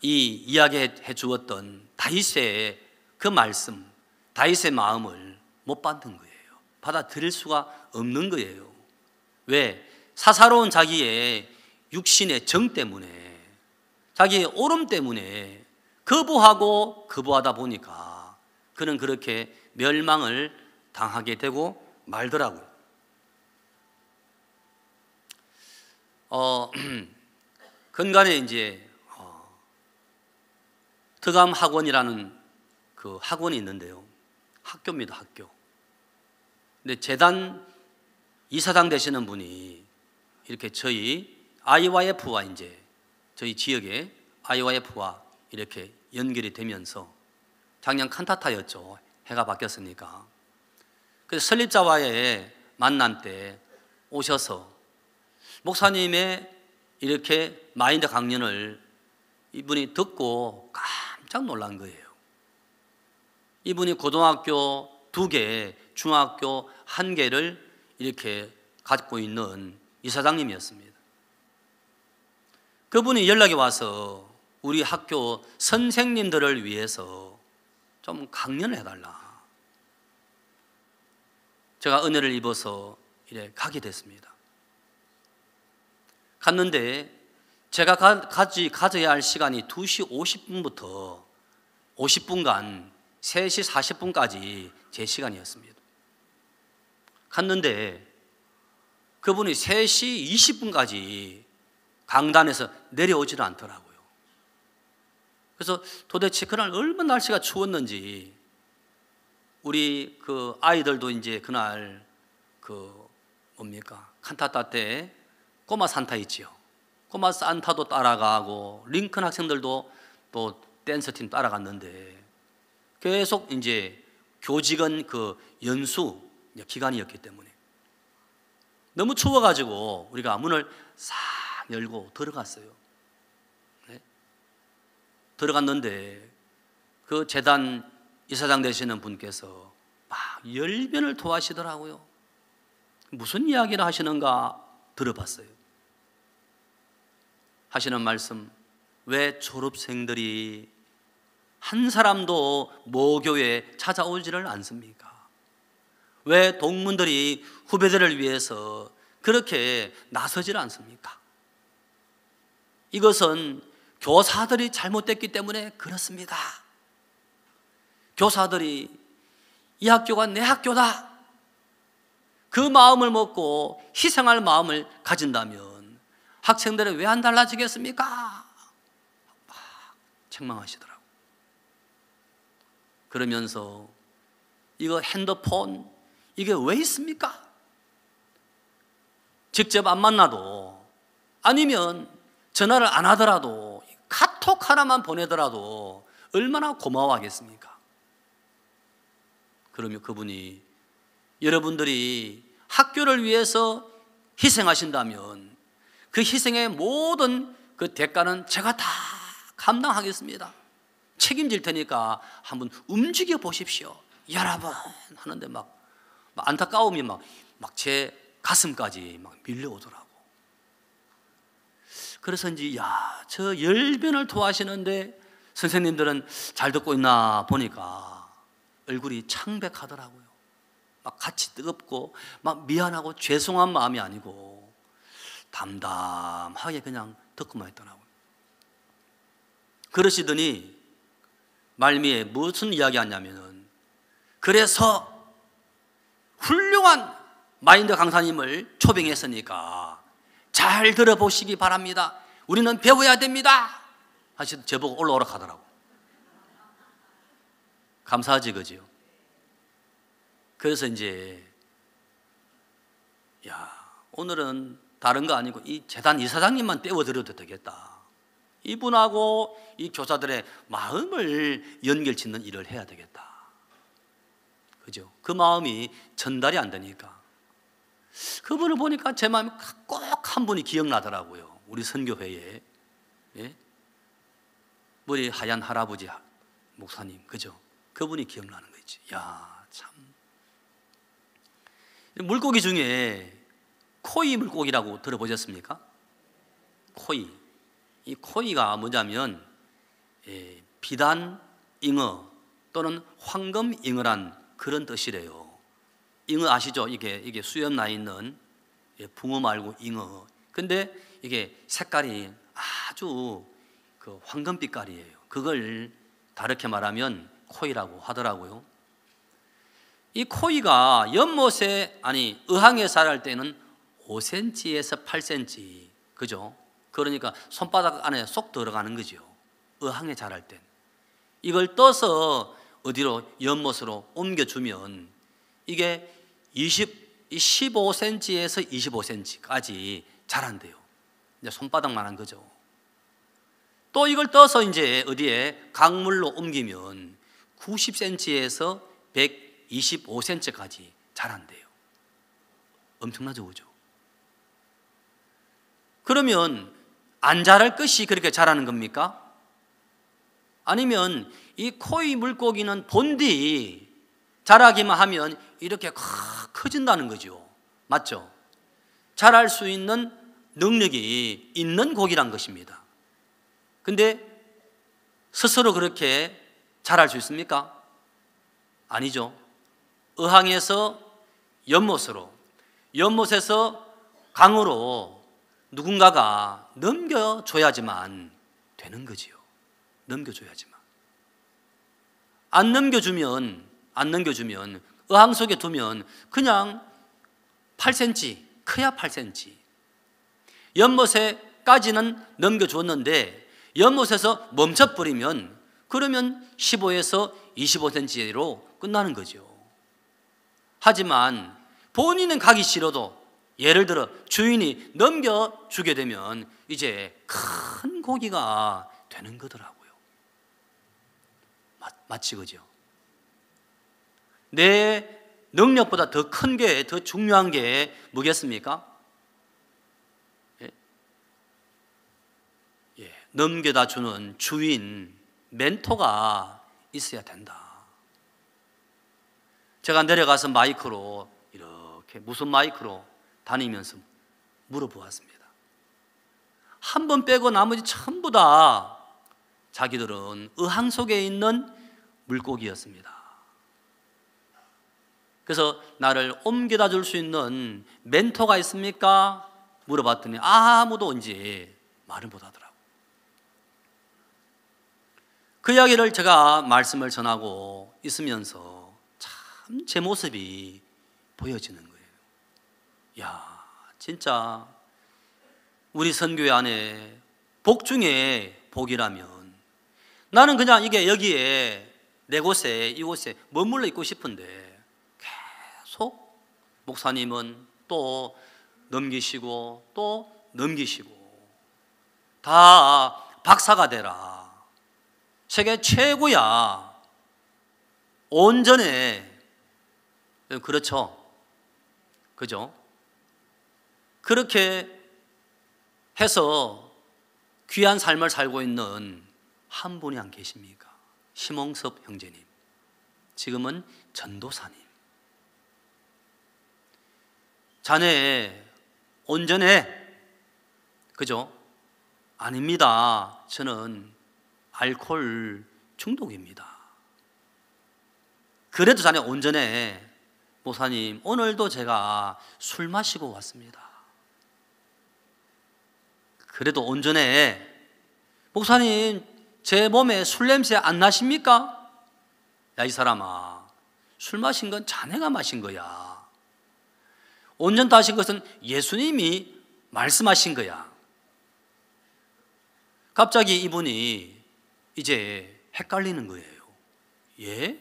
이야기해 주었던 다윗의 그 말씀, 다윗의 마음을 못 받는 거예요. 받아들일 수가 없는 거예요. 왜? 사사로운 자기의 육신의 정 때문에, 자기의 오름 때문에 거부하다 보니까 그는 그렇게 멸망을 당하게 되고 말더라고요. 근간에 이제 득암 학원이라는 그 학원이 있는데요. 학교입니다, 학교. 근데 재단 이사장 되시는 분이 이렇게 저희 IYF와 이제 저희 지역의 IYF와 이렇게 연결이 되면서, 작년 칸타타였죠. 해가 바뀌었으니까. 그래서 설립자와의 만남 때 오셔서 목사님의 이렇게 마인드 강연을 이분이 듣고 깜짝 깜짝 놀란 거예요. 이분이 고등학교 2개, 중학교 1개를 이렇게 갖고 있는 이사장님이었습니다. 그분이 연락이 와서 우리 학교 선생님들을 위해서 좀 강연을 해달라. 제가 은혜를 입어서 이래 가게 됐습니다. 갔는데 제가 가져야 할 시간이 2시 50분부터 50분간 3시 40분까지 제 시간이었습니다. 갔는데 그분이 3시 20분까지 강단에서 내려오지를 않더라고요. 그래서 도대체 그날 얼마나 날씨가 추웠는지 우리 그 아이들도 이제 그날 그 뭡니까 칸타타 때 꼬마 산타 있지요. 꼬마 산타도 따라가고 링컨 학생들도 또 댄서팀 따라갔는데 계속 이제 교직원 그 연수 기간이었기 때문에 너무 추워가지고 우리가 문을 싹 열고 들어갔어요. 네? 들어갔는데 그 재단 이사장 되시는 분께서 막 열변을 토하시더라고요. 무슨 이야기를 하시는가 들어봤어요. 하시는 말씀, 왜 졸업생들이 한 사람도 모교에 찾아오지를 않습니까? 왜 동문들이 후배들을 위해서 그렇게 나서질 않습니까? 이것은 교사들이 잘못됐기 때문에 그렇습니다. 교사들이 이 학교가 내 학교다, 그 마음을 먹고 희생할 마음을 가진다면 학생들은 왜 안 달라지겠습니까? 막 책망하시더라고요. 그러면서 이거 핸드폰 이게 왜 있습니까? 직접 안 만나도 아니면 전화를 안 하더라도 카톡 하나만 보내더라도 얼마나 고마워하겠습니까? 그러면 그분이 여러분들이 학교를 위해서 희생하신다면 그 희생의 모든 그 대가는 제가 다 감당하겠습니다. 책임질 테니까 한번 움직여 보십시오. 여러분 하는데 막 안타까움이 막 제 가슴까지 막 밀려오더라고. 그래서인지 저 열변을 토하시는데 선생님들은 잘 듣고 있나 보니까 얼굴이 창백하더라고요. 막 같이 뜨겁고 막 미안하고 죄송한 마음이 아니고 담담하게 그냥 듣고만 있더라고요. 그러시더니 말미에 무슨 이야기 하냐면은, 그래서 훌륭한 마인드 강사님을 초빙했으니까 잘 들어보시기 바랍니다. 우리는 배워야 됩니다. 하시더 저보고 올라오라 하더라고. 감사하지 그지요? 그래서 이제 오늘은 다른 거 아니고 이 재단 이사장님만 떼어드려도 되겠다. 이분하고 이 교사들의 마음을 연결짓는 일을 해야 되겠다. 그죠? 그 마음이 전달이 안 되니까. 그분을 보니까 제 마음이 꼭 한 분이 기억나더라고요. 우리 선교회에 머리 하얀 할아버지 목사님, 그죠? 그분이 기억나는 거지. 참. 물고기 중에 코이 물고기라고 들어보셨습니까? 코이. 이 코이가 뭐냐면 비단 잉어 또는 황금 잉어란 그런 뜻이래요. 잉어 아시죠? 이게 수염 나 있는 붕어 말고 잉어. 근데 이게 색깔이 아주 그 황금빛깔이에요. 그걸 다르게 말하면 코이라고 하더라고요. 이 코이가 연못에 어항에 자랄 때는 5cm에서 8cm, 그죠? 그러니까 손바닥 안에 쏙 들어가는 거죠. 어항에 자랄 땐. 이걸 떠서 어디로 연못으로 옮겨주면 이게 15cm에서 25cm까지 자란대요. 이제 손바닥만한 거죠. 또 이걸 떠서 이제 어디에 강물로 옮기면 90cm에서 125cm까지 자란대요. 엄청나죠, 그죠? 그러면 안 자랄 것이 그렇게 자라는 겁니까? 아니면 이 코의 물고기는 본디 자라기만 하면 이렇게 커진다는 거죠. 맞죠? 자랄 수 있는 능력이 있는 고기란 것입니다. 근데 스스로 그렇게 자랄 수 있습니까? 아니죠. 어항에서 연못으로, 연못에서 강으로 누군가가 넘겨줘야지만 되는 거지요. 넘겨줘야지만. 안 넘겨주면 어항 속에 두면 그냥 8cm, 커야 8cm. 연못에까지는 넘겨줬는데 연못에서 멈춰버리면 그러면 15에서 25cm로 끝나는 거죠. 하지만 본인은 가기 싫어도 예를 들어 주인이 넘겨주게 되면 이제 큰 고기가 되는 거더라고요. 마치 그죠? 내 능력보다 더 큰 게, 더 중요한 게 뭐겠습니까? 넘겨다 주는 주인, 멘토가 있어야 된다. 제가 내려가서 마이크로 이렇게 무슨 마이크로 다니면서 물어보았습니다. 한 번 빼고 나머지 전부 다 자기들은 어항 속에 있는 물고기였습니다. 그래서 나를 옮겨다 줄 수 있는 멘토가 있습니까? 물어봤더니 아무도 이제 말을 못하더라고요. 그 이야기를 제가 말씀을 전하고 있으면서 참 제 모습이 보여지는 거예요. 야, 진짜 우리 선교회 안에 복 중에 복이라면 나는 그냥 이게 여기에 내 곳에 이곳에 머물러 있고 싶은데 계속 목사님은 또 넘기시고 또 넘기시고 다 박사가 되라. 세계 최고야. 온전해. 그렇죠? 그죠? 그렇게 해서 귀한 삶을 살고 있는 한 분이 안 계십니까? 심홍섭 형제님. 지금은 전도사님. 자네 온전해. 그죠? 아닙니다. 저는 알코올 중독입니다. 그래도 자네 온전해. 목사님, 오늘도 제가 술 마시고 왔습니다. 그래도 온전해. 목사님, 제 몸에 술 냄새 안 나십니까? 야, 이 사람아, 술 마신 건 자네가 마신 거야. 온전다 하신 것은 예수님이 말씀하신 거야. 갑자기 이분이 이제 헷갈리는 거예요. 예?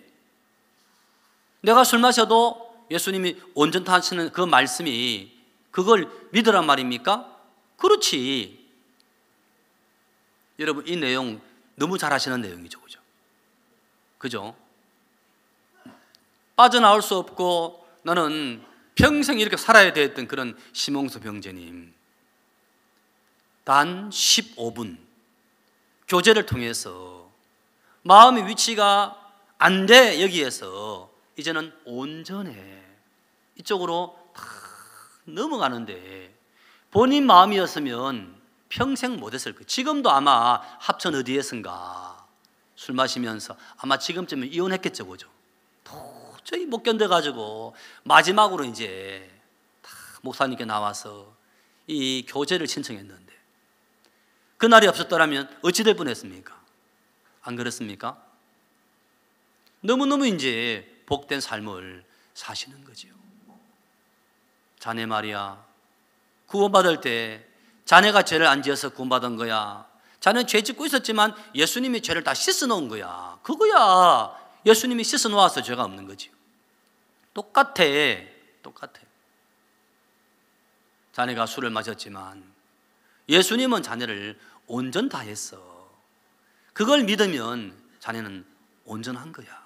내가 술 마셔도 예수님이 온전다 하시는 그 말씀이 그걸 믿으란 말입니까? 그렇지. 여러분, 이 내용 너무 잘 아시는 내용이죠. 그죠? 그죠? 빠져나올 수 없고 나는 평생 이렇게 살아야 됐던 그런 심홍섭 형제님. 단 15분 교제를 통해서 마음의 위치가 안 돼. 여기에서 이제는 온전해. 이쪽으로 다 넘어가는데 본인 마음이었으면 평생 못했을 거예요. 지금도 아마 합천 어디에선가 술 마시면서 아마 지금쯤은 이혼했겠죠. 그죠? 도저히 못 견뎌가지고 마지막으로 이제 다 목사님께 나와서 이 교제를 신청했는데 그날이 없었더라면 어찌 될 뻔했습니까? 안 그렇습니까? 너무너무 이제 복된 삶을 사시는 거죠. 자네 말이야, 구원받을 때 자네가 죄를 안 지어서 구원받은 거야. 자네는 죄 짓고 있었지만 예수님이 죄를 다 씻어 놓은 거야. 그거야. 예수님이 씻어 놓아서 죄가 없는 거지. 똑같아. 자네가 술을 마셨지만 예수님은 자네를 온전 다 했어. 그걸 믿으면 자네는 온전한 거야.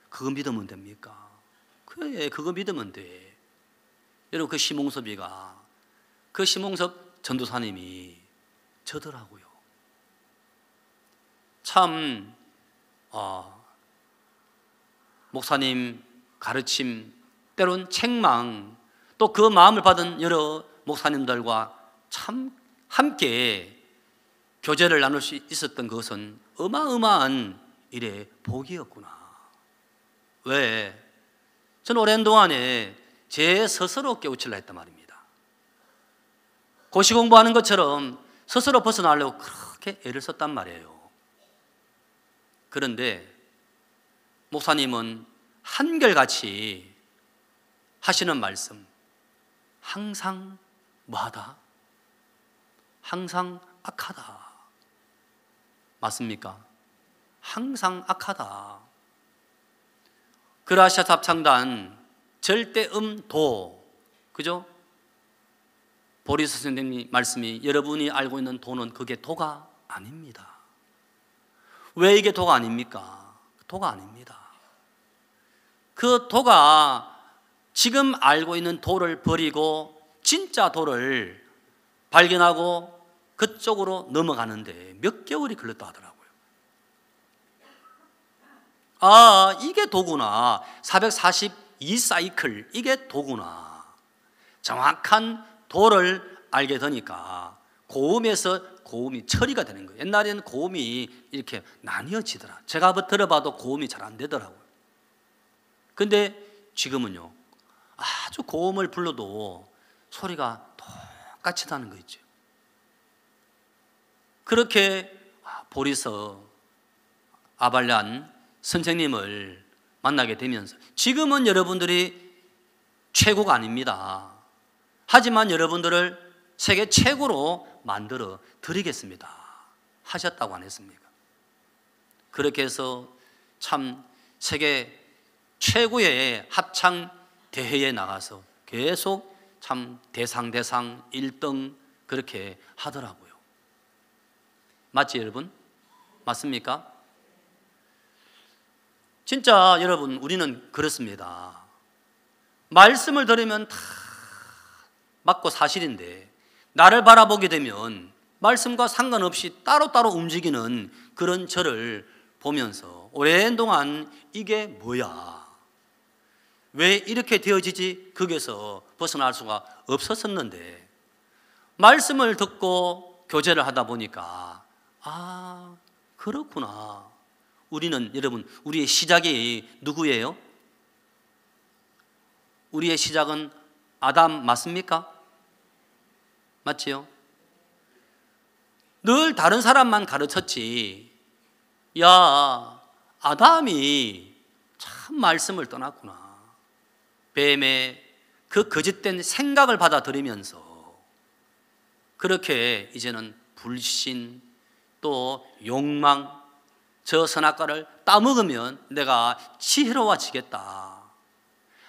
그거 믿으면 됩니까? 그래, 그거 믿으면 돼. 여러분, 그 심홍섭이가, 그 심홍섭 전도사님이 저더라고요. 참 목사님 가르침, 때론 책망, 또 그 마음을 받은 여러 목사님들과 참 함께 교제를 나눌 수 있었던 것은 어마어마한 일의 복이었구나. 왜? 저는 오랜 동안에 제 스스로 깨우치려 했단 말입니다. 고시 공부하는 것처럼 스스로 벗어나려고 그렇게 애를 썼단 말이에요. 그런데 목사님은 한결같이 하시는 말씀, 항상 뭐하다? 항상 악하다. 맞습니까? 항상 악하다. 그라시아 합창단 절대음도, 그죠? 보리스 선생님 말씀이 여러분이 알고 있는 도는 그게 도가 아닙니다. 왜 이게 도가 아닙니까? 도가 아닙니다. 그 도가 지금 알고 있는 도를 버리고 진짜 도를 발견하고 그쪽으로 넘어가는데 몇 개월이 걸렸다 하더라고요. 아, 이게 도구나. 442사이클, 이게 도구나. 정확한 도를 알게 되니까 고음에서 고음이 처리가 되는 거예요. 옛날에는 고음이 이렇게 나뉘어지더라. 제가 들어봐도 고음이 잘 안 되더라고요. 근데 지금은요, 아주 고음을 불러도 소리가 똑같이 나는 거 있죠. 그렇게 보리스 아발란 선생님을 만나게 되면서 지금은 여러분들이 최고가 아닙니다. 하지만 여러분들을 세계 최고로 만들어 드리겠습니다 하셨다고 안 했습니까? 그렇게 해서 참 세계 최고의 합창 대회에 나가서 계속 참 대상 1등 그렇게 하더라고요. 맞지 여러분? 맞습니까? 진짜 여러분, 우리는 그렇습니다. 말씀을 들으면 다 맞고 사실인데 나를 바라보게 되면 말씀과 상관없이 따로따로 움직이는 그런 저를 보면서 오랜 동안 이게 뭐야? 왜 이렇게 되어지지? 거기에서 벗어날 수가 없었었는데 말씀을 듣고 교제를 하다 보니까 아, 그렇구나. 우리는 여러분, 우리의 시작이 누구예요? 우리의 시작은 아담 맞습니까? 맞지요? 늘 다른 사람만 가르쳤지. 야, 아담이 참 말씀을 떠났구나. 뱀의 그 거짓된 생각을 받아들이면서 그렇게 이제는 불신 또 욕망, 저 선악과를 따먹으면 내가 지혜로워지겠다,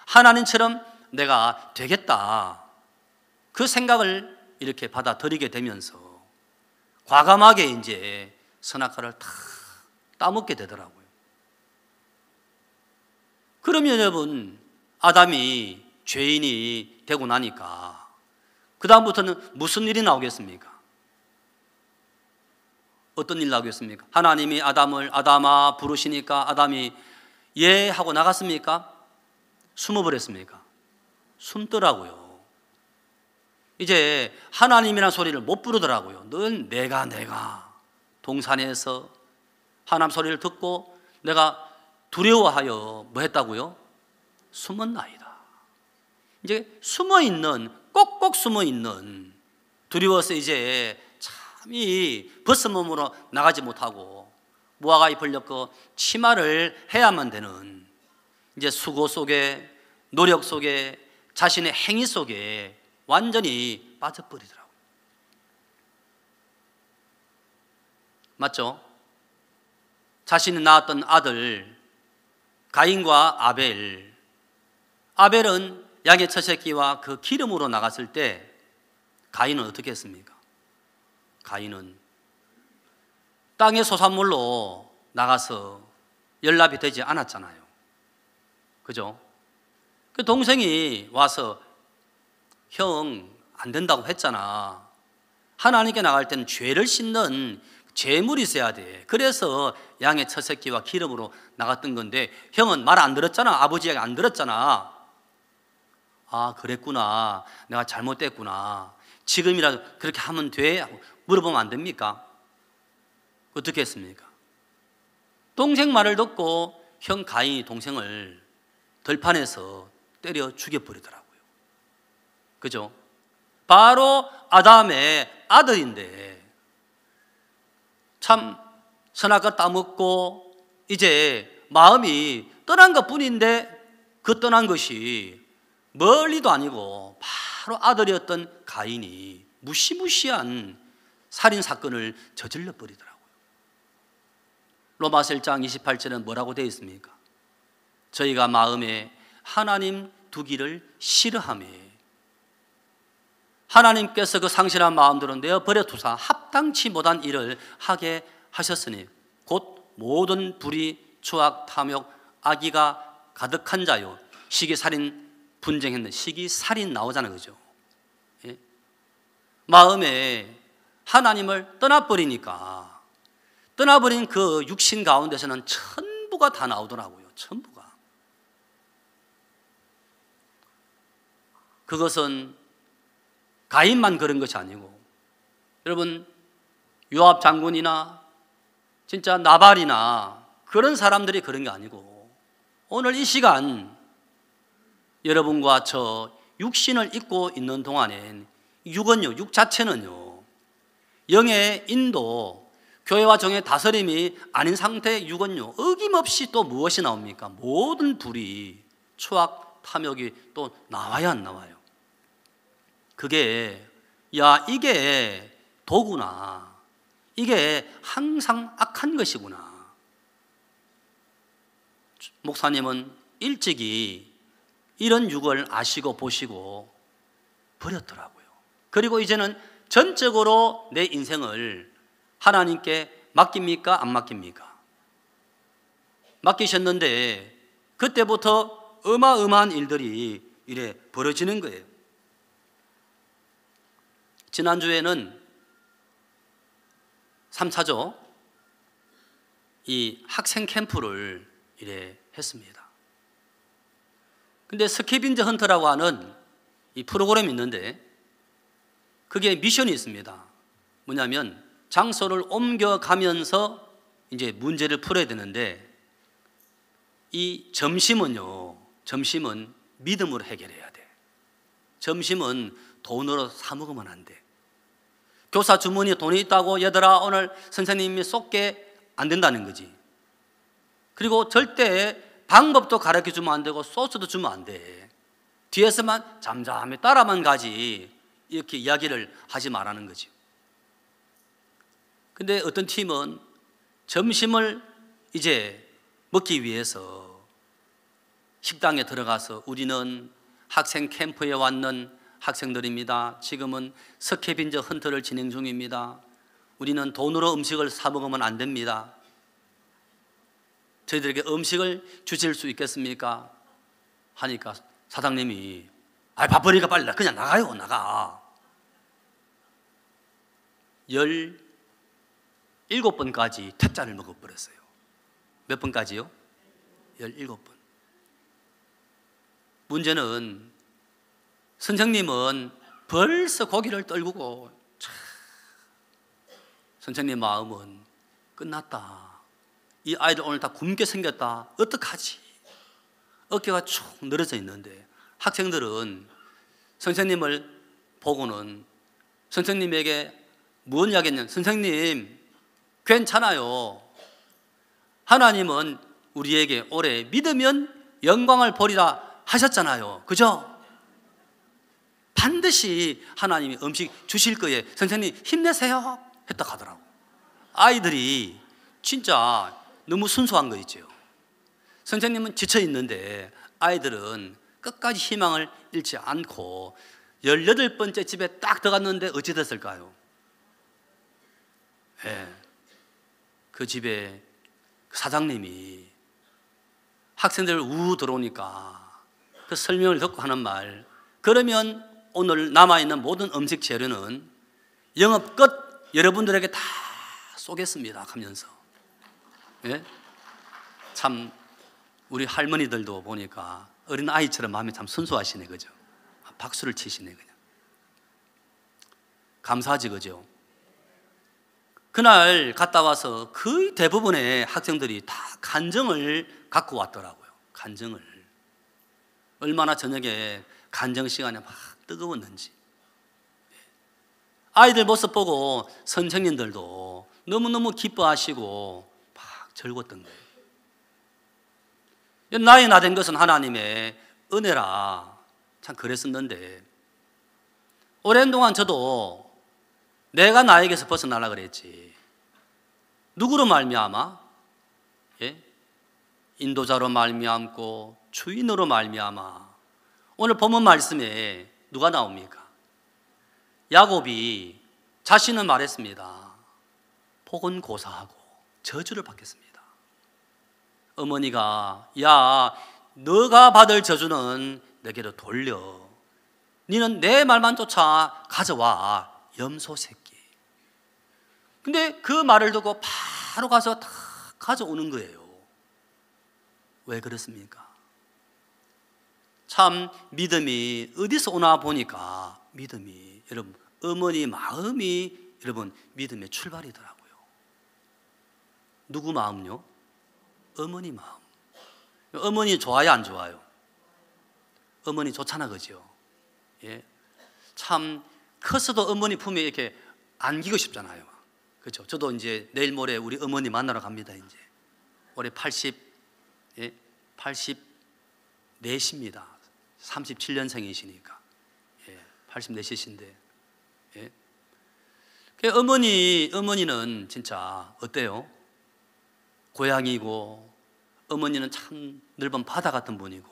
하나님처럼 내가 되겠다, 그 생각을 이렇게 받아들이게 되면서 과감하게 이제 선악과를 다 따먹게 되더라고요. 그러면 여러분, 아담이 죄인이 되고 나니까 그 다음부터는 무슨 일이 나오겠습니까? 어떤 일 나오겠습니까? 하나님이 아담아 부르시니까 아담이 예 하고 나갔습니까? 숨어버렸습니까? 숨더라고요. 이제 하나님이라는 소리를 못 부르더라고요. 늘 내가 동산에서 하나님 소리를 듣고 내가 두려워하여 뭐 했다고요? 숨었나이다. 이제 숨어있는, 꼭꼭 숨어있는, 두려워서 이제 참이 벗은 몸으로 나가지 못하고 무화과 잎을 엮고 치마를 해야만 되는 이제 수고 속에, 노력 속에, 자신의 행위 속에 완전히 빠져버리더라고요. 맞죠? 자신이 낳았던 아들 가인과 아벨은 양의 첫 새끼와 그 기름으로 나갔을 때 가인은 어떻게 했습니까? 가인은 땅의 소산물로 나가서 연락이 되지 않았잖아요. 그죠? 그 동생이 와서 형 안 된다고 했잖아. 하나님께 나갈 때는 죄를 씻는 재물이 있어야 돼. 그래서 양의 첫 새끼와 기름으로 나갔던 건데 형은 말 안 들었잖아. 아버지 이야기 안 들었잖아. 아, 그랬구나. 내가 잘못됐구나. 지금이라도 그렇게 하면 돼? 물어보면 안 됩니까? 어떻게 했습니까? 동생 말을 듣고 형 가인이 동생을 들판에서 때려 죽여버리더라고요. 그죠? 바로 아담의 아들인데 참 선악과 따먹고 이제 마음이 떠난 것 뿐인데 그 떠난 것이 멀리도 아니고 바로 아들이었던 가인이 무시무시한 살인 사건을 저질러 버리더라고요. 로마서 1장 28절은 뭐라고 되어 있습니까? 저희가 마음에 하나님 두기를 싫어하며 하나님께서 그 상실한 마음대로 내어버려 두사 합당치 못한 일을 하게 하셨으니 곧 모든 불의, 추악, 탐욕, 악의가 가득한 자요 시기살인 분쟁했는 시기살인 나오잖아요. 그죠? 예? 마음에 하나님을 떠나버리니까 떠나버린 그 육신 가운데서는 천부가 다 나오더라고요. 천부가. 그것은 가인만 그런 것이 아니고 여러분 요압 장군이나 진짜 나발이나 그런 사람들이 그런 게 아니고 오늘 이 시간 여러분과 저 육신을 입고 있는 동안엔 육은요, 육 자체는요 영의 인도 교회와 정의 다스림이 아닌 상태의 육은요 어김없이 또 무엇이 나옵니까? 모든 불이 추악, 탐욕이 또 나와야 안 나와요. 그게 야 이게 도구나 이게 항상 악한 것이구나. 목사님은 일찍이 이런 육을 아시고 보시고 버렸더라고요. 그리고 이제는 전적으로 내 인생을 하나님께 맡깁니까? 안 맡깁니까? 맡기셨는데 그때부터 어마어마한 일들이 이래 벌어지는 거예요. 지난주에는 3차죠. 이 학생 캠프를 이래 했습니다. 근데 스캐빈저 헌터라고 하는 이 프로그램이 있는데 그게 미션이 있습니다. 뭐냐면 장소를 옮겨가면서 이제 문제를 풀어야 되는데 이 점심은요, 점심은 믿음으로 해결해야 돼. 점심은 돈으로 사 먹으면 안 돼. 교사 주머니에 돈이 있다고 얘들아 오늘 선생님이 쏠게 안 된다는 거지. 그리고 절대 방법도 가르쳐 주면 안 되고 소스도 주면 안 돼. 뒤에서만 잠잠히 따라만 가지 이렇게 이야기를 하지 말라는 거지. 근데 어떤 팀은 점심을 이제 먹기 위해서 식당에 들어가서 우리는 학생 캠프에 왔는 학생들입니다. 지금은 스캐빈저 헌터를 진행 중입니다. 우리는 돈으로 음식을 사 먹으면 안 됩니다. 저희들에게 음식을 주실 수 있겠습니까? 하니까 사장님이 바쁘니까 빨리 그냥 나가요. 나가. 17번까지 퇴짜를 먹어버렸어요. 몇 번까지요? 17번. 문제는 선생님은 벌써 고기를 떨구고 선생님 마음은 끝났다. 이 아이들 오늘 다 굶게 생겼다. 어떡하지? 어깨가 축 늘어져 있는데 학생들은 선생님을 보고는 선생님에게 무슨 이야기했냐면 선생님 괜찮아요. 하나님은 우리에게 올해 믿으면 영광을 보리라 하셨잖아요. 그죠? 반드시 하나님이 음식 주실 거예요. 선생님 힘내세요 했다 하더라고. 아이들이 진짜 너무 순수한 거 있죠. 선생님은 지쳐 있는데 아이들은 끝까지 희망을 잃지 않고 18번째 집에 딱 들어갔는데 어찌 됐을까요? 네. 그 집에 사장님이 학생들 우 들어오니까 그 설명을 듣고 하는 말, 그러면 오늘 남아있는 모든 음식 재료는 영업 끝 여러분들에게 다 쏘겠습니다 하면서. 예? 참 우리 할머니들도 보니까 어린 아이처럼 마음이 참 순수하시네, 그죠? 박수를 치시네 그냥. 감사하지, 그죠? 그날 갔다 와서 거의 대부분의 학생들이 다 간증을 갖고 왔더라고요. 간증을. 얼마나 저녁에 간증 시간에 막 뜨거웠는지. 아이들 모습 보고 선생님들도 너무너무 기뻐하시고 막 즐거웠던 거예요. 나이 나된 것은 하나님의 은혜라 참 그랬었는데, 오랜 동안 저도 내가 나에게서 벗어나라 그랬지. 누구로 말미암아? 예? 인도자로 말미암고 주인으로 말미암아. 오늘 본문 말씀에 누가 나옵니까? 야곱이 자신은 말했습니다. 복은 고사하고 저주를 받겠습니다. 어머니가 야, 너가 받을 저주는 내게로 돌려. 너는 내 말만 쫓아 가져와, 염소 새끼. 근데 그 말을 듣고 바로 가서 다 가져오는 거예요. 왜 그렇습니까? 참 믿음이 어디서 오나 보니까 믿음이, 여러분, 어머니 마음이 여러분 믿음의 출발이더라고요. 누구 마음요? 어머니 마음. 어머니 좋아요, 안 좋아요? 어머니 좋잖아, 그죠? 예. 참 커서도 어머니 품에 이렇게 안기고 싶잖아요. 그렇죠? 저도 이제 내일 모레 우리 어머니 만나러 갑니다. 이제 올해 84입니다. 37년생이시니까 84이신데, 예. 어머니는 진짜 어때요? 고향이고, 어머니는 참 넓은 바다 같은 분이고,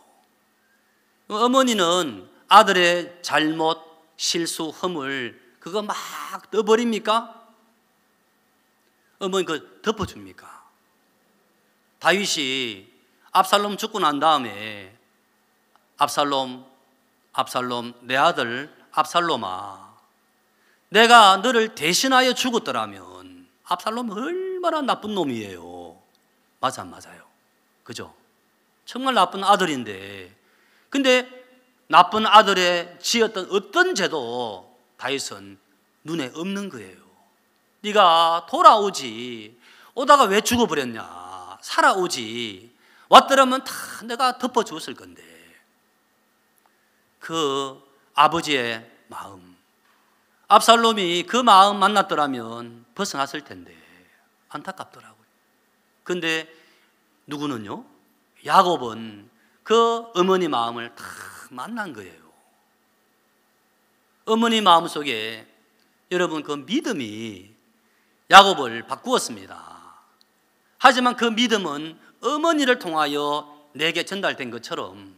어머니는 아들의 잘못, 실수, 허물 그거 막 떠버립니까? 어머니 그거 덮어줍니까? 다윗이 압살롬 죽고 난 다음에 압살롬 내 아들 압살롬아, 내가 너를 대신하여 죽었더라면 압살롬 얼마나 나쁜 놈이에요. 맞아 안 맞아요? 그죠? 정말 나쁜 아들인데, 근데 나쁜 아들의 지었던 어떤 죄도 다윗은 눈에 없는 거예요. 네가 돌아오지, 오다가 왜 죽어버렸냐, 살아오지, 왔더라면 다 내가 덮어주었을 건데. 그 아버지의 마음, 압살롬이 그 마음 만났더라면 벗어났을 텐데 안타깝더라고요. 근데 누구는요? 야곱은 그 어머니 마음을 다 만난 거예요. 어머니 마음 속에 여러분 그 믿음이 야곱을 바꾸었습니다. 하지만 그 믿음은 어머니를 통하여 내게 전달된 것처럼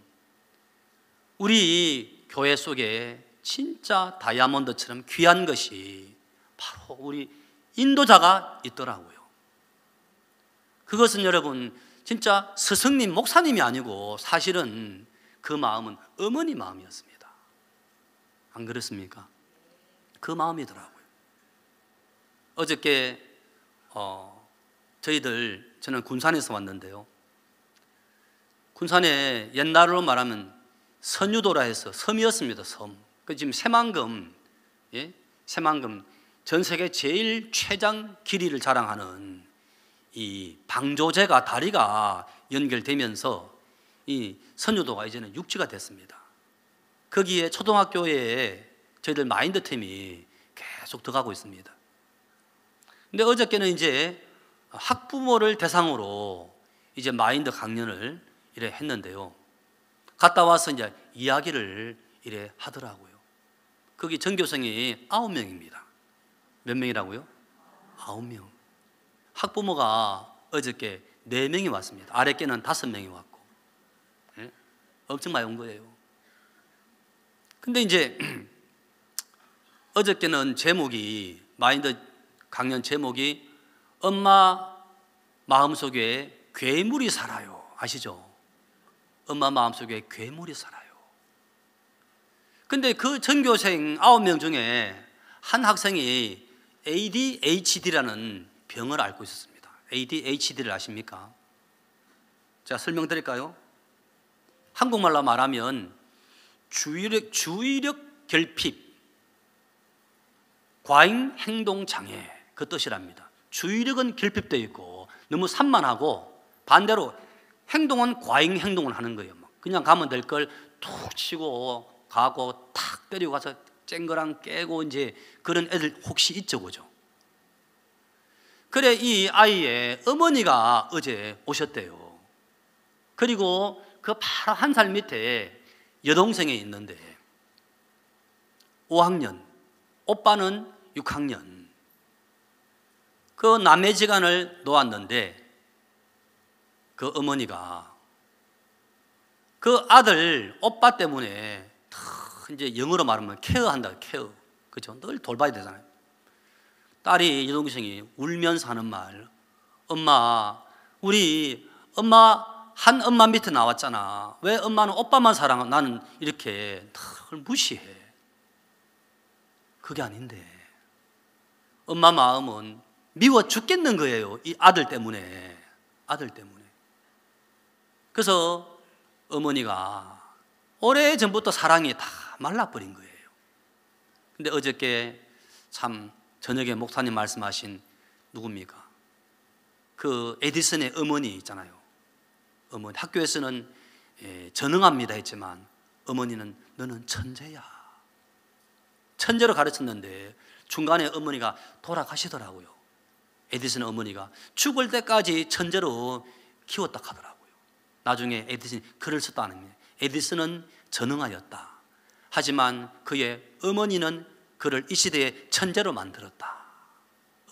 우리 교회 속에 진짜 다이아몬드처럼 귀한 것이 바로 우리 인도자가 있더라고요. 그것은 여러분 진짜 스승님, 목사님이 아니고 사실은 그 마음은 어머니 마음이었습니다. 안 그렇습니까? 그 마음이더라고요. 어저께 저는 군산에서 왔는데요. 군산에 옛날로 말하면 선유도라 해서 섬이었습니다. 섬. 그 지금 새만금, 새만금 전 세계 제일 최장 길이를 자랑하는 이 방조제가 다리가 연결되면서 이 선유도가 이제는 육지가 됐습니다. 거기에 초등학교에 저희들 마인드팀이 계속 들어가고 있습니다. 근데 어저께는 이제 학부모를 대상으로 이제 마인드 강연을 이래 했는데요. 갔다 와서 이제 이야기를 이래 하더라고요. 거기 전교생이 9명입니다. 몇 명이라고요? 9명. 학부모가 어저께 4명이 왔습니다. 아랫께는 5명이 왔고, 엄청 많이 온 거예요. 근데 이제 어저께는 제목이, 마인드 강연 제목이 엄마 마음속에 괴물이 살아요. 아시죠? 엄마 마음속에 괴물이 살아요. 근데 그 전교생 9명 중에 한 학생이 ADHD라는 병을 앓고 있었습니다. ADHD를 아십니까? 제가 설명드릴까요? 한국말로 말하면 주의력 결핍, 과잉 행동 장애 그 뜻이랍니다. 주의력은 결핍되어 있고 너무 산만하고 반대로 행동은 과잉 행동을 하는 거예요. 그냥 가면 될 걸 툭 치고 가고 탁 때리고 가서 쨍그랑 깨고 이제 그런 애들 혹시 있죠, 그죠? 그래 이 아이의 어머니가 어제 오셨대요. 그리고 그 바로 한 살 밑에 여동생이 있는데 5학년, 오빠는 6학년. 그 남매지간을 놓았는데 그 어머니가 그 아들 오빠 때문에 이제 영어로 말하면 케어한다, 케어. 그죠? 늘 돌봐야 되잖아요. 딸이 여동생이 울면서 하는 말, 엄마, 우리 엄마 한 엄마 밑에 나왔잖아. 왜 엄마는 오빠만 사랑하고 나는 이렇게 늘 무시해? 그게 아닌데 엄마 마음은 미워 죽겠는 거예요. 이 아들 때문에. 아들 때문에. 그래서 어머니가 오래전부터 사랑이 다 말라버린 거예요. 근데 어저께 참 저녁에 목사님 말씀하신 누굽니까? 그 에디슨의 어머니 있잖아요. 어머니 학교에서는 전능합니다 했지만 어머니는 너는 천재야. 천재로 가르쳤는데 중간에 어머니가 돌아가시더라고요. 에디슨 어머니가 죽을 때까지 천재로 키웠다 하더라고요. 나중에 에디슨이 글을 썼다는 거예요. 에디슨은 전능하였다. 하지만 그의 어머니는 그를 이 시대의 천재로 만들었다.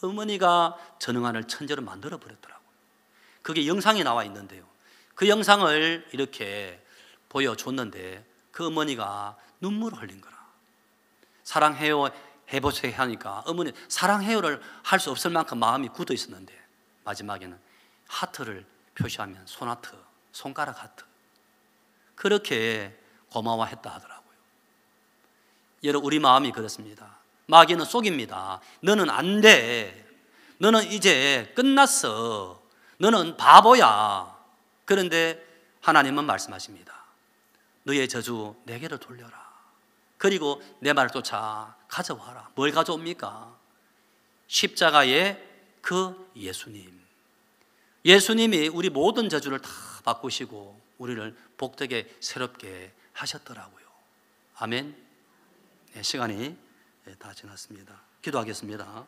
어머니가 전능한을 천재로 만들어 버렸더라고요. 그게 영상이 나와 있는데요. 그 영상을 이렇게 보여줬는데 그 어머니가 눈물을 흘린 거라. 사랑해요 해보세요 하니까 어머니 사랑해요를 할 수 없을 만큼 마음이 굳어 있었는데 마지막에는 하트를 표시하면 손하트, 손가락 하트. 그렇게 고마워했다 하더라고요. 여러분 우리 마음이 그렇습니다. 마귀는 속입니다. 너는 안 돼. 너는 이제 끝났어. 너는 바보야. 그런데 하나님은 말씀하십니다. 너의 저주 내게로 돌려라. 그리고 내 말을 쫓아 가져와라. 뭘 가져옵니까? 십자가의 그 예수님. 예수님이 우리 모든 저주를 다 바꾸시고 우리를 복되게 새롭게 하셨더라고요. 아멘. 네, 시간이 다 지났습니다. 기도하겠습니다.